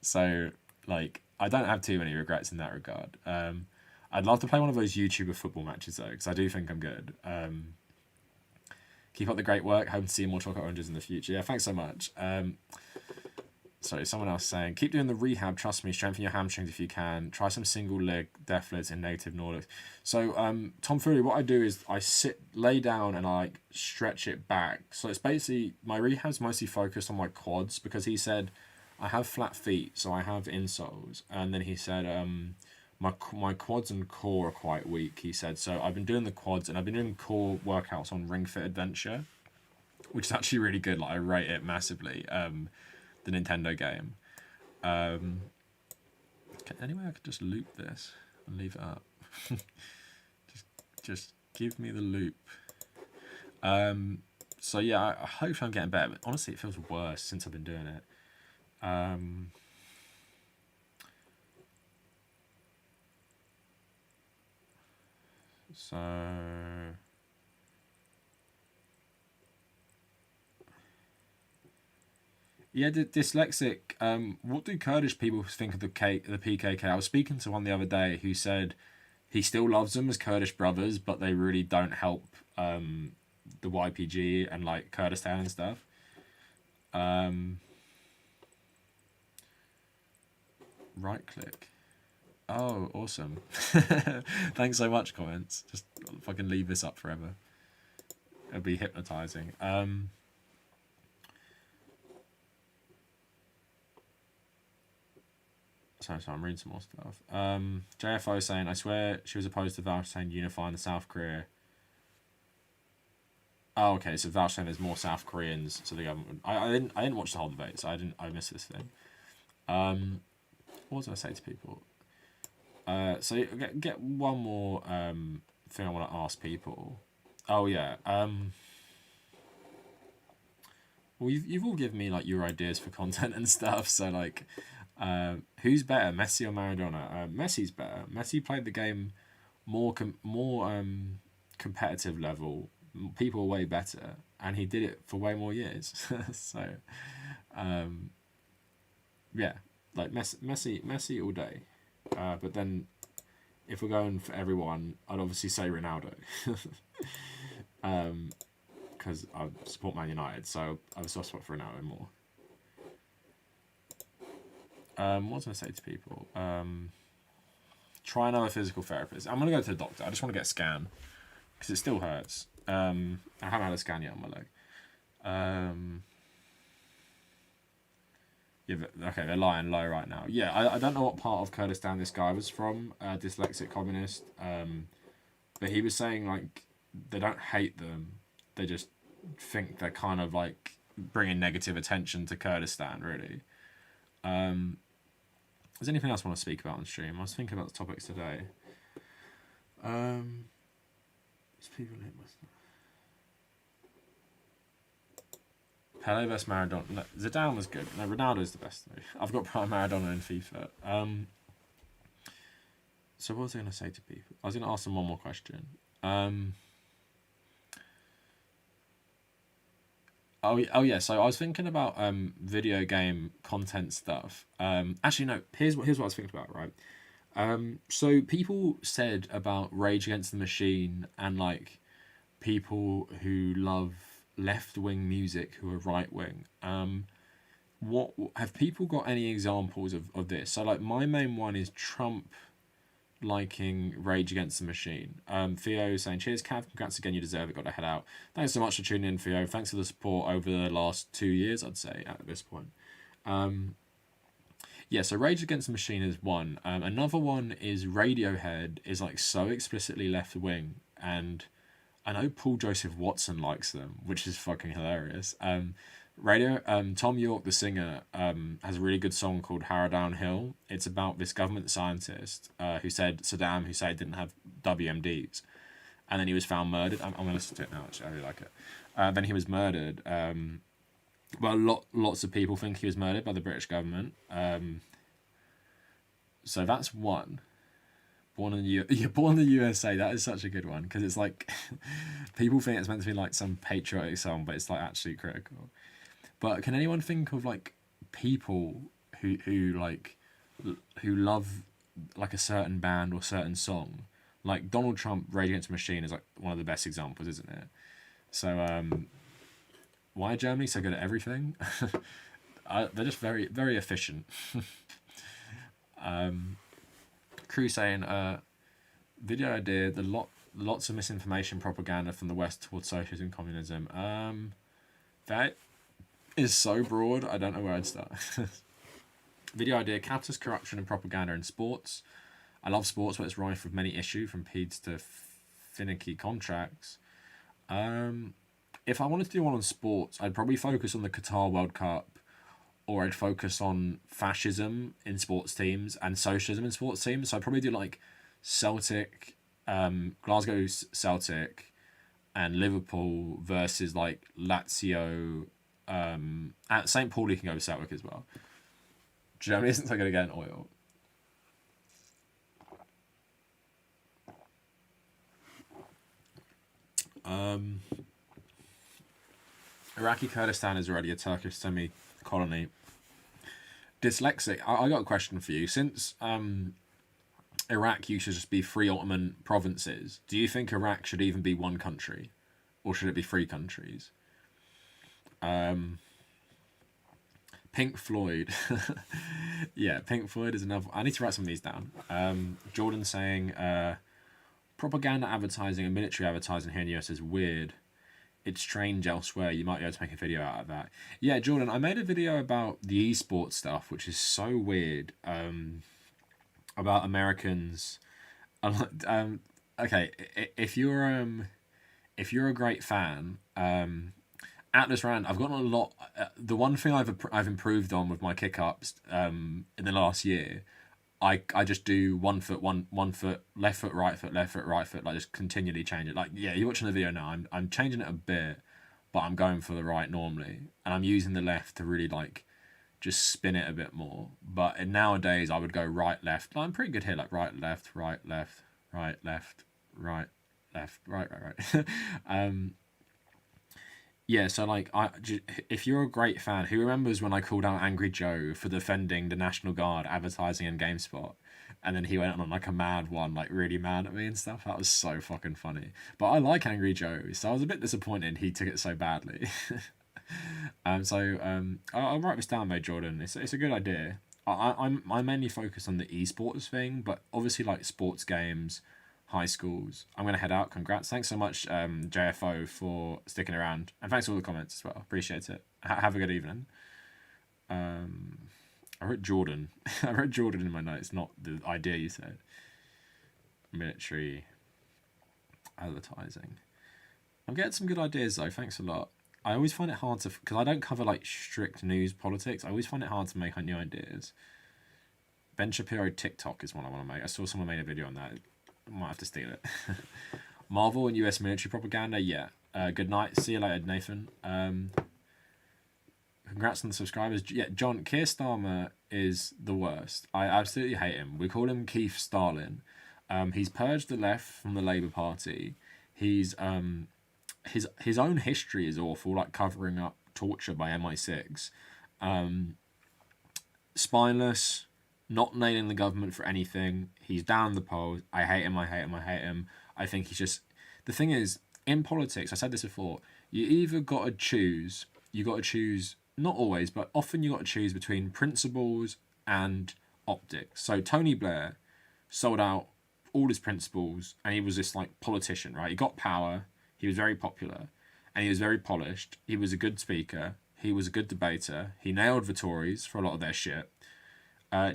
So like I don't have too many regrets in that regard. I'd love to play one of those YouTuber football matches though, because I do think I'm good. Keep up the great work. Hope to see more chocolate oranges in the future. Yeah, thanks so much. Sorry, someone else saying, keep doing the rehab, trust me, strengthen your hamstrings if you can. Try some single leg deathlets in native Nordics. So, Tom Fury, what I do is I lay down and I like stretch it back. So it's basically, my rehab's mostly focused on my quads because he said, I have flat feet, so I have insoles. And then he said, my quads and core are quite weak, he said. So I've been doing the quads and I've been doing core workouts on Ring Fit Adventure, which is actually really good. Like I rate it massively. The Nintendo game. Anyway, I could just loop this and leave it up. just give me the loop. So yeah, I hope I'm getting better. But honestly, it feels worse since I've been doing it. So yeah, dyslexic. What do Kurdish people think of the PKK? I was speaking to one the other day who said he still loves them as Kurdish brothers, but they really don't help the YPG and like Kurdistan and stuff. Right click. Oh, awesome. Thanks so much, comments. Just fucking leave this up forever. It'll be hypnotizing. So I'm reading some more stuff. JFO saying, I swear she was opposed to Vouchsain unifying the South Korea. Oh, okay. So Vouchsain there's more South Koreans to the government. I didn't watch the whole debate, so I missed this thing. What was I say to people? So get one more thing I want to ask people. Oh yeah. Well, you've all given me like your ideas for content and stuff. So like, who's better, Messi or Maradona? Messi's better. Messi played the game more competitive level. People are way better, and he did it for way more years. So, yeah, like Messi all day. But then if we're going for everyone, I'd obviously say Ronaldo. Because I support Man United, so I have a soft spot for Ronaldo more. What was I going to say to people? Try another physical therapist. I'm going to go to the doctor. I just want to get a scan because it still hurts. I haven't had a scan yet on my leg. Yeah, okay, they're lying low right now. Yeah, I don't know what part of Kurdistan this guy was from, dyslexic communist. But he was saying, like, they don't hate them. They just think they're kind of, like, bringing negative attention to Kurdistan, really. Is there anything else I want to speak about on stream? I was thinking about the topics today. People Pele vs Maradona. No, Zidane was good. No, Ronaldo's the best though. I've got Maradona in FIFA. So what was I going to say to people? I was going to ask them one more question. Oh yeah. So I was thinking about video game content stuff. Actually no. Here's what I was thinking about. Right. So people said about Rage Against the Machine and like people who love left-wing music who are right-wing. What have people got any examples of this? So like my main one is Trump liking Rage Against the Machine. Theo saying, cheers Cav, congrats again, you deserve it, got to head out. Thanks so much for tuning in, Theo. Thanks for the support over the last 2 years, I'd say, at this point. Yeah, so Rage Against the Machine is one. Another one is Radiohead is like so explicitly left-wing, and I know Paul Joseph Watson likes them, which is fucking hilarious. Tom York, the singer, has a really good song called Harrow Hill. It's about this government scientist who said Saddam Hussein didn't have WMDs. And then he was found murdered. I'm going to listen to it now, actually. I really like it. Then he was murdered. Well, lots of people think he was murdered by the British government. So that's one. Born in the USA. That is such a good one because it's like people think it's meant to be like some patriotic song, but it's like actually critical. But can anyone think of like people who love like a certain band or certain song? Like Donald Trump, Rage Against the Machine is like one of the best examples, isn't it? So why are Germany so good at everything? They're just very very efficient. Crew saying, video idea, lots of misinformation propaganda from the West towards socialism and communism. That is so broad, I don't know where I'd start. Video idea, capitalist corruption and propaganda in sports. I love sports, but it's rife with many issues, from PEDs to finicky contracts. If I wanted to do one on sports, I'd probably focus on the Qatar World Cup, or I'd focus on fascism in sports teams and socialism in sports teams. So I'd probably do like Celtic, Glasgow Celtic, and Liverpool versus like Lazio. At St. Pauli can go with Celtic as well. Germany isn't so good at getting oil. Iraqi Kurdistan is already a Turkish semi-colony. Dyslexic, I got a question for you. Since Iraq used to just be 3 Ottoman provinces, do you think Iraq should even be one country? Or should it be 3 countries? Pink Floyd. Yeah, Pink Floyd is another. I need to write some of these down. Jordan saying, propaganda advertising and military advertising here in the US is weird. It's strange elsewhere. You might be able to make a video out of that. Yeah, Jordan, I made a video about the esports stuff, which is so weird. About Americans. Okay, if you're a great fan, Atlas Rand, I've gotten a lot. The one thing I've improved on with my kick ups in the last year, I just do one foot, left foot, right foot, like just continually change it. Like, yeah, you're watching the video now. I'm changing it a bit, but I'm going for the right normally, and I'm using the left to really like just spin it a bit more. But nowadays I would go right left. I'm pretty good here, like right left, right left, right left, right left, right. Yeah, so like if you're a great fan, who remembers when I called out Angry Joe for defending the National Guard advertising in GameSpot? And then he went on like a mad one, like really mad at me and stuff. That was so fucking funny. But I like Angry Joe, so I was a bit disappointed he took it so badly. I'll write this down though, Jordan. It's a good idea. I mainly focus on the esports thing, but obviously like sports games, high schools. I'm gonna head out. Congrats. Thanks so much, JFO, for sticking around, and thanks for all the comments as well. Appreciate it. Have a good evening. I wrote Jordan. I wrote Jordan in my notes, not the idea you said. Military advertising. I'm getting some good ideas though. Thanks a lot. I always find it hard to, because I don't cover like strict news politics. I always find it hard to make new ideas. Ben Shapiro TikTok is one I want to make. I saw someone made a video on that. I might have to steal it. Marvel and US military propaganda. Yeah. Good night. See you later, Nathan. Congrats on the subscribers. Yeah, John, Keir Starmer is the worst. I absolutely hate him. We call him Keith Stalin. He's purged the left from the Labour Party. He's his own history is awful, like covering up torture by MI6. Spineless, not nailing the government for anything. He's down the polls. I hate him. I think he's just... The thing is, in politics, I said this before, you either got to choose... Not always, but often you got to choose between principles and optics. So Tony Blair sold out all his principles, and he was this like politician, right? He got power, he was very popular, and he was very polished. He was a good speaker, he was a good debater, he nailed the Tories for a lot of their shit.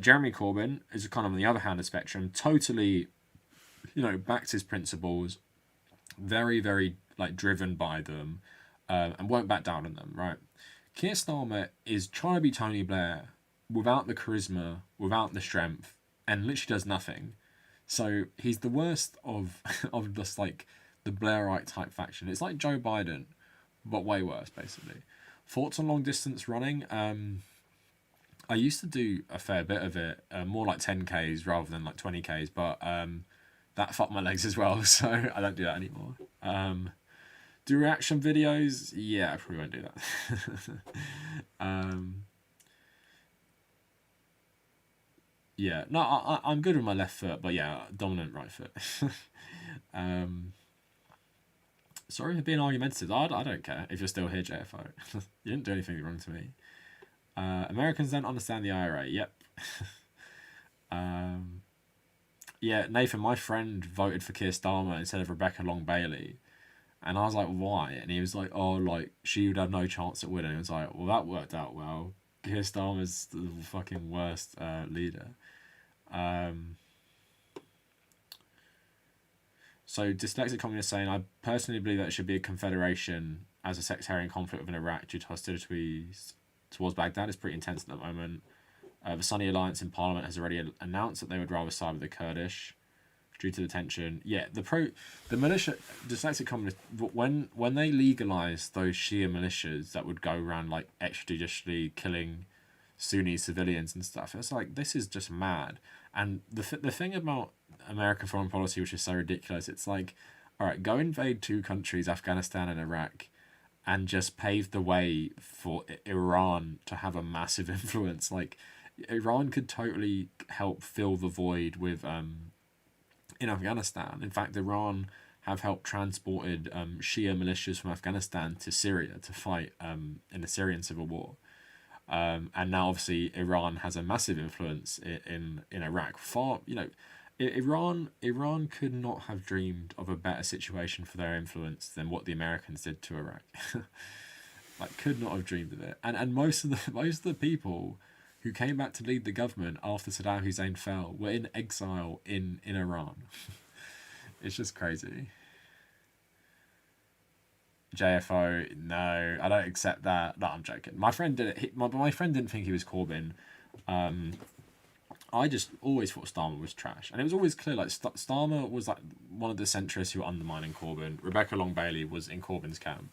Jeremy Corbyn is kind of on the other hand of the spectrum, totally, backs his principles, very, very like driven by them, and won't back down on them, right? Keir Starmer is trying to be Tony Blair without the charisma, without the strength, and literally does nothing. So he's the worst of just like the Blairite type faction. It's like Joe Biden, but way worse, basically. Thoughts on long distance running? I used to do a fair bit of it, more like 10Ks rather than like 20Ks, but that fucked my legs as well, so I don't do that anymore. Do reaction videos? Yeah, I probably won't do that. Yeah, no, I'm good with my left foot, but yeah, dominant right foot. Sorry for being argumentative. I don't care if you're still here, JFO. You didn't do anything wrong to me. Americans don't understand the IRA. Yep. Yeah, Nathan, my friend voted for Keir Starmer instead of Rebecca Long Bailey. And I was like, why? And he was like, oh, like, she would have no chance at winning. And I was like, well, that worked out well. Keir Starmer's the fucking worst leader. So, Dyslexic Communist saying, I personally believe that it should be a confederation as a sectarian conflict within Iraq due to hostilities towards Baghdad is pretty intense at the moment. The Sunni Alliance in Parliament has already announced that they would rather side with the Kurdish due to the tension. Yeah, the militia, Dyslexic Communists, when they legalised those Shia militias that would go around like extrajudicially killing Sunni civilians and stuff, it's like, this is just mad. And the thing about American foreign policy, which is so ridiculous, it's like, all right, go invade two countries, Afghanistan and Iraq, and just pave the way for Iran to have a massive influence. Like, Iran could totally help fill the void with in Afghanistan. In fact, Iran have helped transported Shia militias from Afghanistan to Syria to fight in the Syrian civil war. And now obviously Iran has a massive influence in Iraq. Iran could not have dreamed of a better situation for their influence than what the Americans did to Iraq. Like, could not have dreamed of it. And most of the people who came back to lead the government after Saddam Hussein fell were in exile in Iran. It's just crazy. JFO, no, I don't accept that. No, I'm joking. My friend did it. My friend didn't think he was Corbyn. I just always thought Starmer was trash, and it was always clear like Starmer was like one of the centrists who were undermining Corbyn. Rebecca Long Bailey was in Corbyn's camp.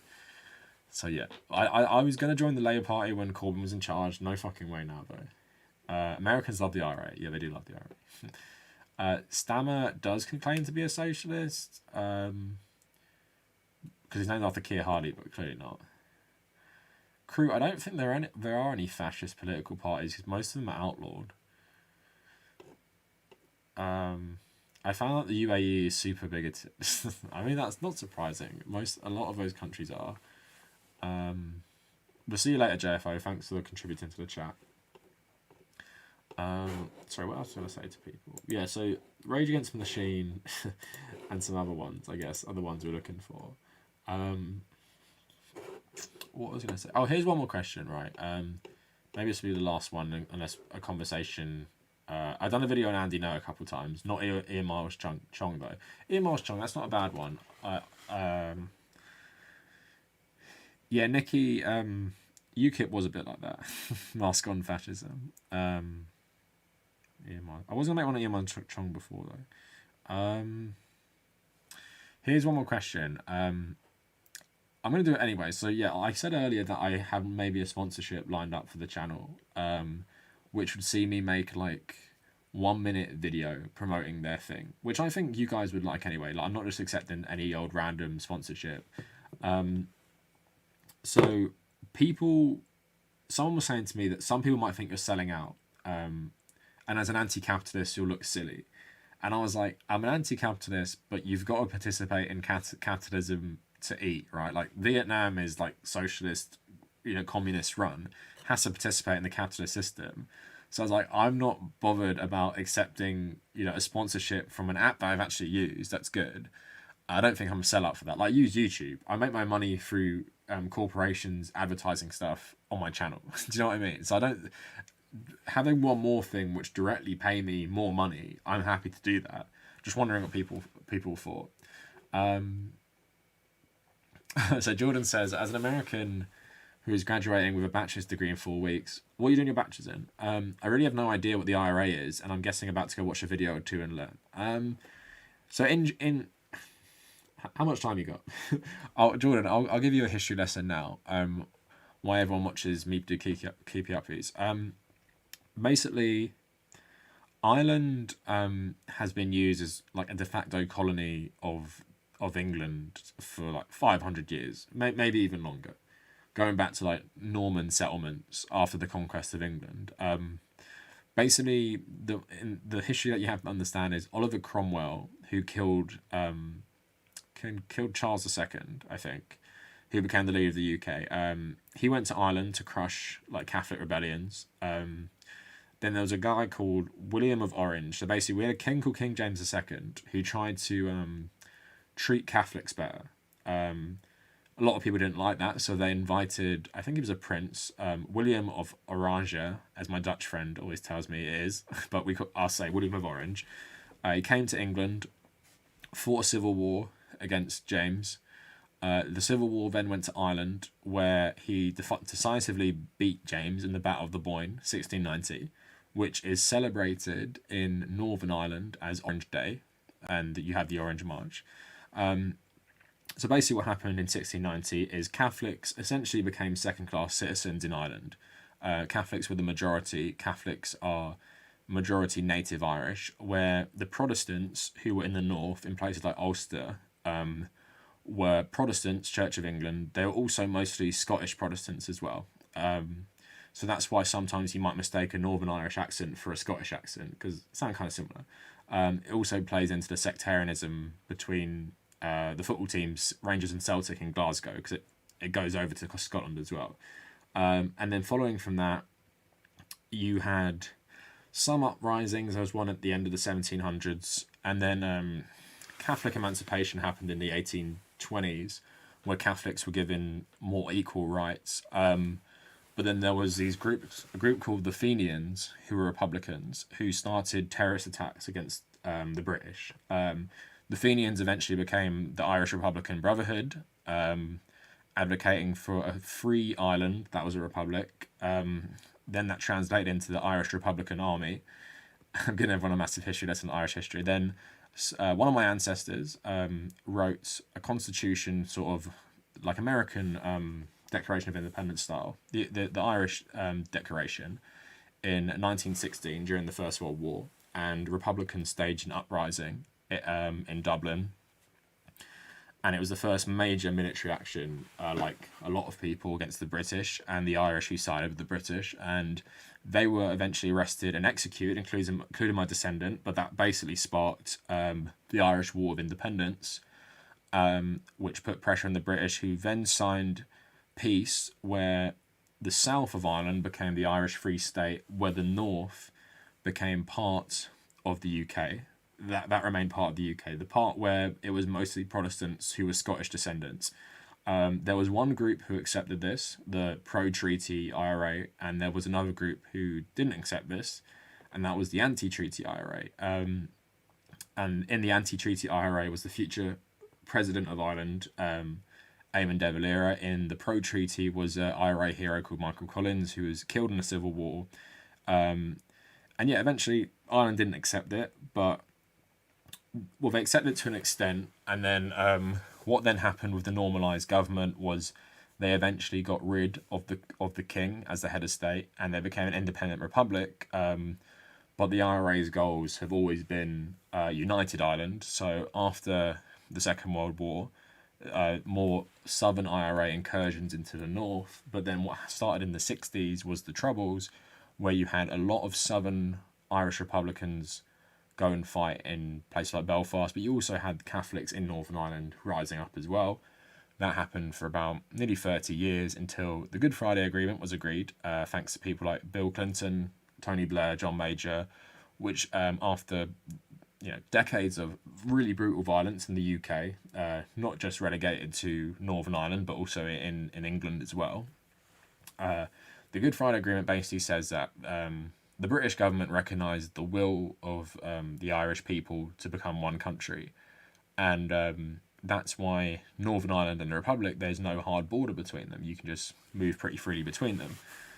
So yeah, I was gonna join the Labour Party when Corbyn was in charge. No fucking way now though. Americans love the IRA. Yeah, they do love the IRA. Stammer does claim to be a socialist. Because he's named after Keir Hardie, but clearly not. Crew, I don't think there are any fascist political parties because most of them are outlawed. I found out the UAE is super bigoted. I mean, that's not surprising. A lot of those countries are. We'll see you later, JFO. Thanks for contributing to the chat. Sorry, what else was I going to say to people? Yeah, so Rage Against the Machine and some other ones, I guess, are the ones we're looking for. What was I going to say? Oh, here's one more question, right? Maybe this will be the last one, unless a conversation. I've done a video on Andy No a couple times, not Ian Miles Chong though. Ian Miles Chong, that's not a bad one. Yeah, Nikki, UKIP was a bit like that. Mask on fascism. Ian Miles. I was gonna make one of Ian Miles Chong before though. Here's one more question. I'm going to do it anyway. So yeah, I said earlier that I have maybe a sponsorship lined up for the channel, which would see me make like 1 minute video promoting their thing, which I think you guys would like anyway. Like, I'm not just accepting any old random sponsorship. So someone was saying to me that some people might think you're selling out, and as an anti-capitalist, you'll look silly. And I was like, I'm an anti-capitalist, but you've got to participate in capitalism to eat, right? Like, Vietnam is like socialist, communist run, has to participate in the capitalist system. So I was like, I'm not bothered about accepting, a sponsorship from an app that I've actually used. That's good. I don't think I'm a sellout for that. Like, use YouTube. I make my money through corporations advertising stuff on my channel. Do you know what I mean? So I don't, having one more thing which directly pay me more money, I'm happy to do that. Just wondering what people thought. So Jordan says, as an American who is graduating with a bachelor's degree in 4 weeks, what are you doing your bachelor's in? I really have no idea what the IRA is, and I'm guessing about to go watch a video or two and learn. So in how much time you got? Jordan, I'll give you a history lesson now. Why everyone watches me do keepy uppies. Basically, Ireland has been used as like a de facto colony of England for like 500 years, maybe even longer, going back to like Norman settlements after the conquest of England. Basically, the history that you have to understand is Oliver Cromwell, who killed Charles II, I think, who became the leader of the UK. He went to Ireland to crush like Catholic rebellions. Then there was a guy called William of Orange. So basically, we had a king called King James II who tried to treat Catholics better. A lot of people didn't like that, so they invited, I think he was a prince, William of Orange, as my Dutch friend always tells me it is, but I'll say William of Orange. He came to England, fought a civil war against James. The civil war then went to Ireland, where he decisively beat James in the Battle of the Boyne, 1690, which is celebrated in Northern Ireland as Orange Day, and you have the Orange March. So basically what happened in 1690 is Catholics essentially became second-class citizens in Ireland. Catholics were the majority. Catholics are majority native Irish, where the Protestants who were in the north, in places like Ulster, were Protestants, Church of England. They were also mostly Scottish Protestants as well. So that's why sometimes you might mistake a Northern Irish accent for a Scottish accent, because it sounds kind of similar. It also plays into the sectarianism between the football teams, Rangers and Celtic in Glasgow, because it goes over to Scotland as well. And then following from that, you had some uprisings. There was one at the end of the 1700s, and then Catholic emancipation happened in the 1820s, where Catholics were given more equal rights. But then there was a group called the Fenians, who were Republicans, who started terrorist attacks against the British. The Fenians eventually became the Irish Republican Brotherhood, advocating for a free Ireland that was a republic. Then that translated into the Irish Republican Army. I'm giving everyone a massive history lesson on Irish history. Then one of my ancestors wrote a constitution, sort of like American Declaration of Independence style, the Irish Declaration, in 1916 during the First World War, and Republicans staged an uprising in Dublin. and it was the first major military action, like a lot of people, against the British and the Irish who sided with the British, and they were eventually arrested and executed, including my descendant. But that basically sparked the Irish War of Independence, which put pressure on the British, who then signed peace where the south of Ireland became the Irish Free State, where the north became part of the UK. That remained part of the UK. The part where it was mostly Protestants who were Scottish descendants. There was one group who accepted this, the pro-treaty IRA, and there was another group who didn't accept this, and that was the anti-treaty IRA. And in the anti-treaty IRA was the future president of Ireland, Eamon de Valera. In the pro-treaty was an IRA hero called Michael Collins, who was killed in the Civil War. And yeah, eventually Ireland didn't accept it, but well, they accepted it to an extent, and then what then happened with the normalised government was they eventually got rid of the king as the head of state, and they became an independent republic. But the IRA's goals have always been united Ireland. So after the Second World War, more southern IRA incursions into the north. But then what started in the 60s was the Troubles, where you had a lot of southern Irish Republicans go and fight in places like Belfast, but you also had Catholics in Northern Ireland rising up as well. That happened for about nearly 30 years until the Good Friday Agreement was agreed, thanks to people like Bill Clinton, Tony Blair, John Major, which after decades of really brutal violence in the UK, not just relegated to Northern Ireland, but also in England as well. The Good Friday Agreement basically says that the British government recognised the will of the Irish people to become one country. And that's why Northern Ireland and the Republic, there's no hard border between them. You can just move pretty freely between them.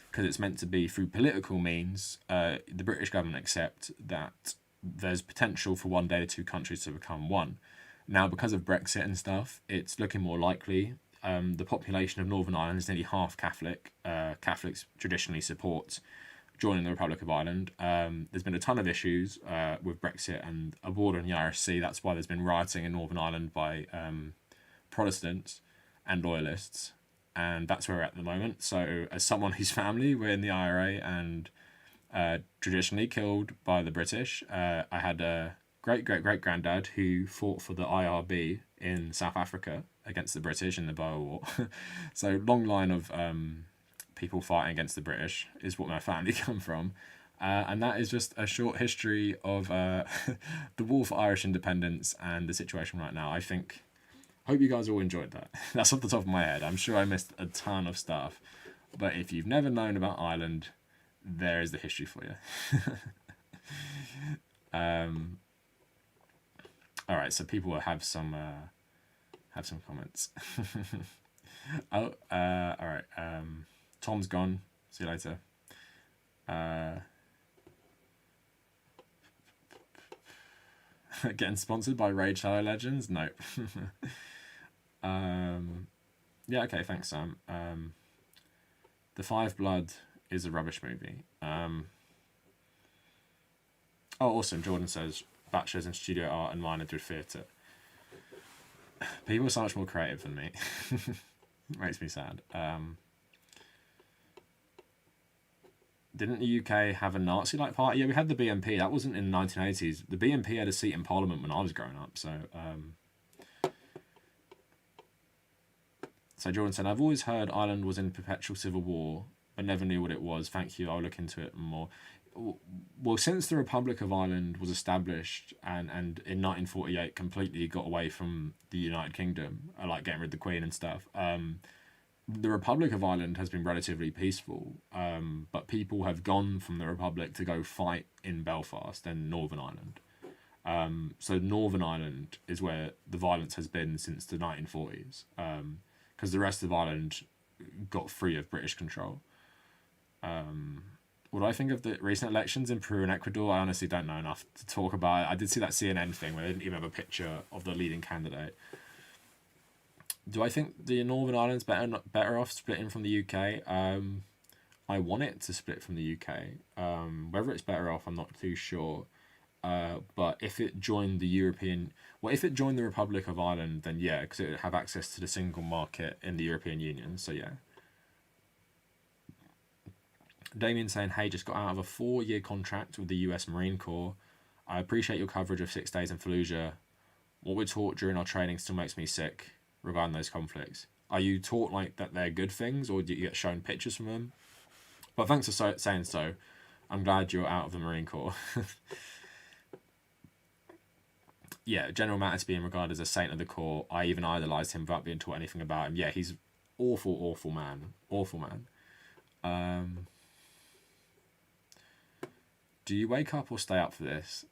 Because it's meant to be through political means, the British government accept that there's potential for one day the two countries to become one. Now, because of Brexit and stuff, it's looking more likely. The population of Northern Ireland is nearly half Catholic. Catholics traditionally support joining the Republic of Ireland. There's been a ton of issues with Brexit and a border in the Irish Sea. That's why there's been rioting in Northern Ireland by Protestants and Loyalists. And that's where we're at the moment. So as someone whose family were in the IRA and traditionally killed by the British, I had a great-great-great-granddad who fought for the IRB in South Africa against the British in the Boer War. So long line of people fighting against the British is what my family come from. And that is just a short history of the war for Irish independence and the situation right now. Hope you guys all enjoyed that. That's off the top of my head. I'm sure I missed a ton of stuff. But if you've never known about Ireland, there is the history for you. All right, so people will have some comments. All right. Tom's gone. See you later. Getting sponsored by Raid Shadow Legends? Nope. Yeah, okay, thanks, Sam. The Five Blood is a rubbish movie. Oh, awesome. Jordan says, bachelor's in studio art and minor did theatre. People are so much more creative than me. Makes me sad. Didn't the UK have a Nazi-like party? Yeah, we had the BNP. That wasn't in the 1980s. The BNP had a seat in Parliament when I was growing up. So Jordan said, I've always heard Ireland was in perpetual civil war, but never knew what it was. Thank you. I'll look into it more. Well, since the Republic of Ireland was established and in 1948 completely got away from the United Kingdom, like getting rid of the Queen and stuff, the Republic of Ireland has been relatively peaceful, but people have gone from the Republic to go fight in Belfast and Northern Ireland. So Northern Ireland is where the violence has been since the 1940s, because the rest of Ireland got free of British control. What do I think of the recent elections in Peru and Ecuador? I honestly don't know enough to talk about it. I did see that CNN thing where they didn't even have a picture of the leading candidate. Do I think the Northern Ireland's better off splitting from the UK? I want it to split from the UK. Whether it's better off, I'm not too sure. But if it joined the if it joined the Republic of Ireland, then yeah, because it would have access to the single market in the European Union. So yeah. Damien saying, hey, just got out of a 4-year contract with the US Marine Corps. I appreciate your coverage of 6 days in Fallujah. What we're taught during our training still makes me sick regarding those conflicts. Are you taught like that they're good things, or do you get shown pictures from them? But thanks for saying so. I'm glad you're out of the Marine Corps. Yeah, General Mattis being regarded as a saint of the Corps. I even idolised him without being taught anything about him. Yeah, he's awful, awful man. Awful man. Do you wake up or stay up for this?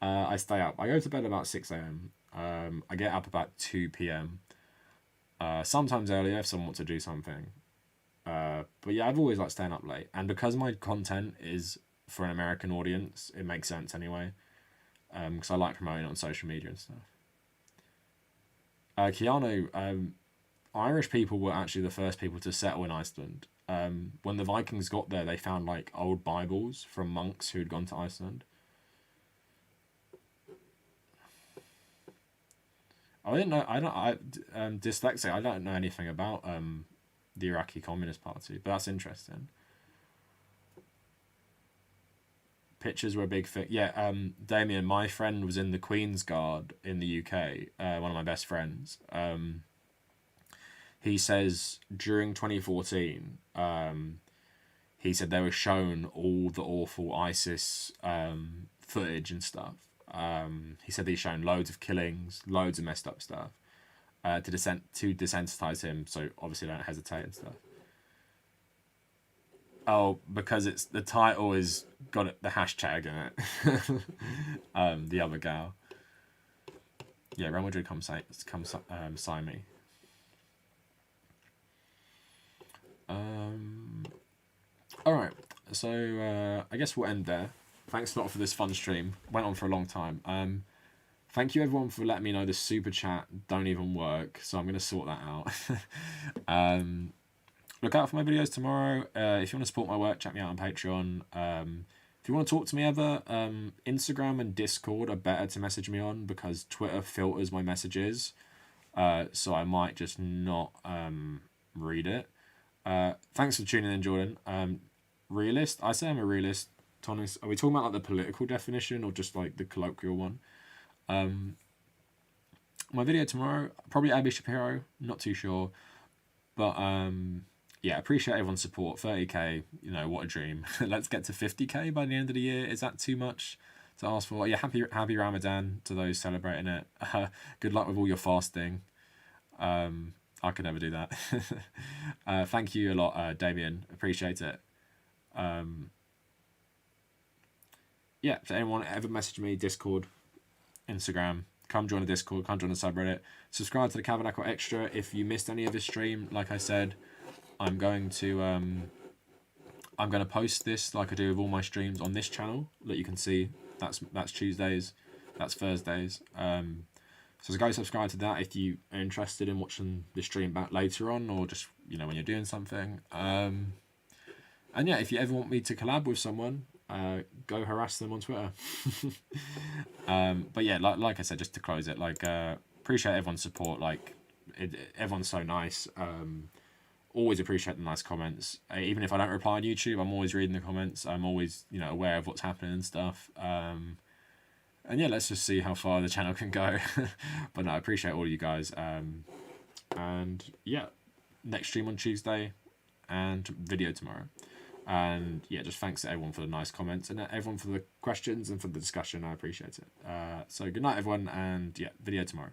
I stay up. I go to bed about 6 a.m. I get up about 2 p.m. Sometimes earlier if someone wants to do something. But yeah, I've always liked staying up late. And because my content is for an American audience, it makes sense anyway. Because I like promoting it on social media and stuff. Keanu, Irish people were actually the first people to settle in Iceland. When the Vikings got there, they found like old Bibles from monks who had gone to Iceland. I didn't know. Dyslexic. I don't know anything about the Iraqi Communist Party, but that's interesting. Pictures were a big thing. Yeah, Damien, my friend was in the Queen's Guard in the UK. One of my best friends. He says during 2014, he said they were shown all the awful ISIS footage and stuff. He said he's shown loads of killings, loads of messed up stuff, to desensitize him. So obviously don't hesitate and stuff. Oh, because it's the title is got the hashtag in it. The other gal. Yeah, Real Madrid come sign me. Alright, so I guess we'll end there. Thanks a lot for this fun stream. Went on for a long time. Thank you everyone for letting me know the super chat don't even work, so I'm going to sort that out. Look out for my videos tomorrow. If you want to support my work, check me out on Patreon. If you want to talk to me ever, Instagram and Discord are better to message me on because Twitter filters my messages. So I might just not read it. Thanks for tuning in, Jordan. Realist? I say I'm a realist. Thomas, are we talking about like the political definition or just like the colloquial one? My video tomorrow, probably Abby Shapiro, not too sure. But yeah, appreciate everyone's support. 30k, you know, what a dream. Let's get to 50k by the end of the year. Is that too much to ask for? Yeah, happy Ramadan to those celebrating it. Good luck with all your fasting. I could never do that. Thank you a lot, Damien. Appreciate it. Yeah, so anyone ever message me, Discord, Instagram, come join the Discord, come join the subreddit. Subscribe to the Kavernacle Extra if you missed any of this stream. Like I said, I'm going to post this like I do with all my streams on this channel that you can see. That's Tuesdays, that's Thursdays. So go subscribe to that if you are interested in watching the stream back later on, or just, you know, when you're doing something. And yeah, if you ever want me to collab with someone, go harass them on Twitter. But yeah, like I said, just to close it, like appreciate everyone's support. Like everyone's so nice. Always appreciate the nice comments. Even if I don't reply on YouTube, I'm always reading the comments. I'm always, you know, aware of what's happening and stuff. And yeah, let's just see how far the channel can go. But no, I appreciate all of you guys. And yeah, next stream on Tuesday and video tomorrow. And yeah, just thanks to everyone for the nice comments and everyone for the questions and for the discussion. I appreciate it. So good night, everyone. And yeah, video tomorrow.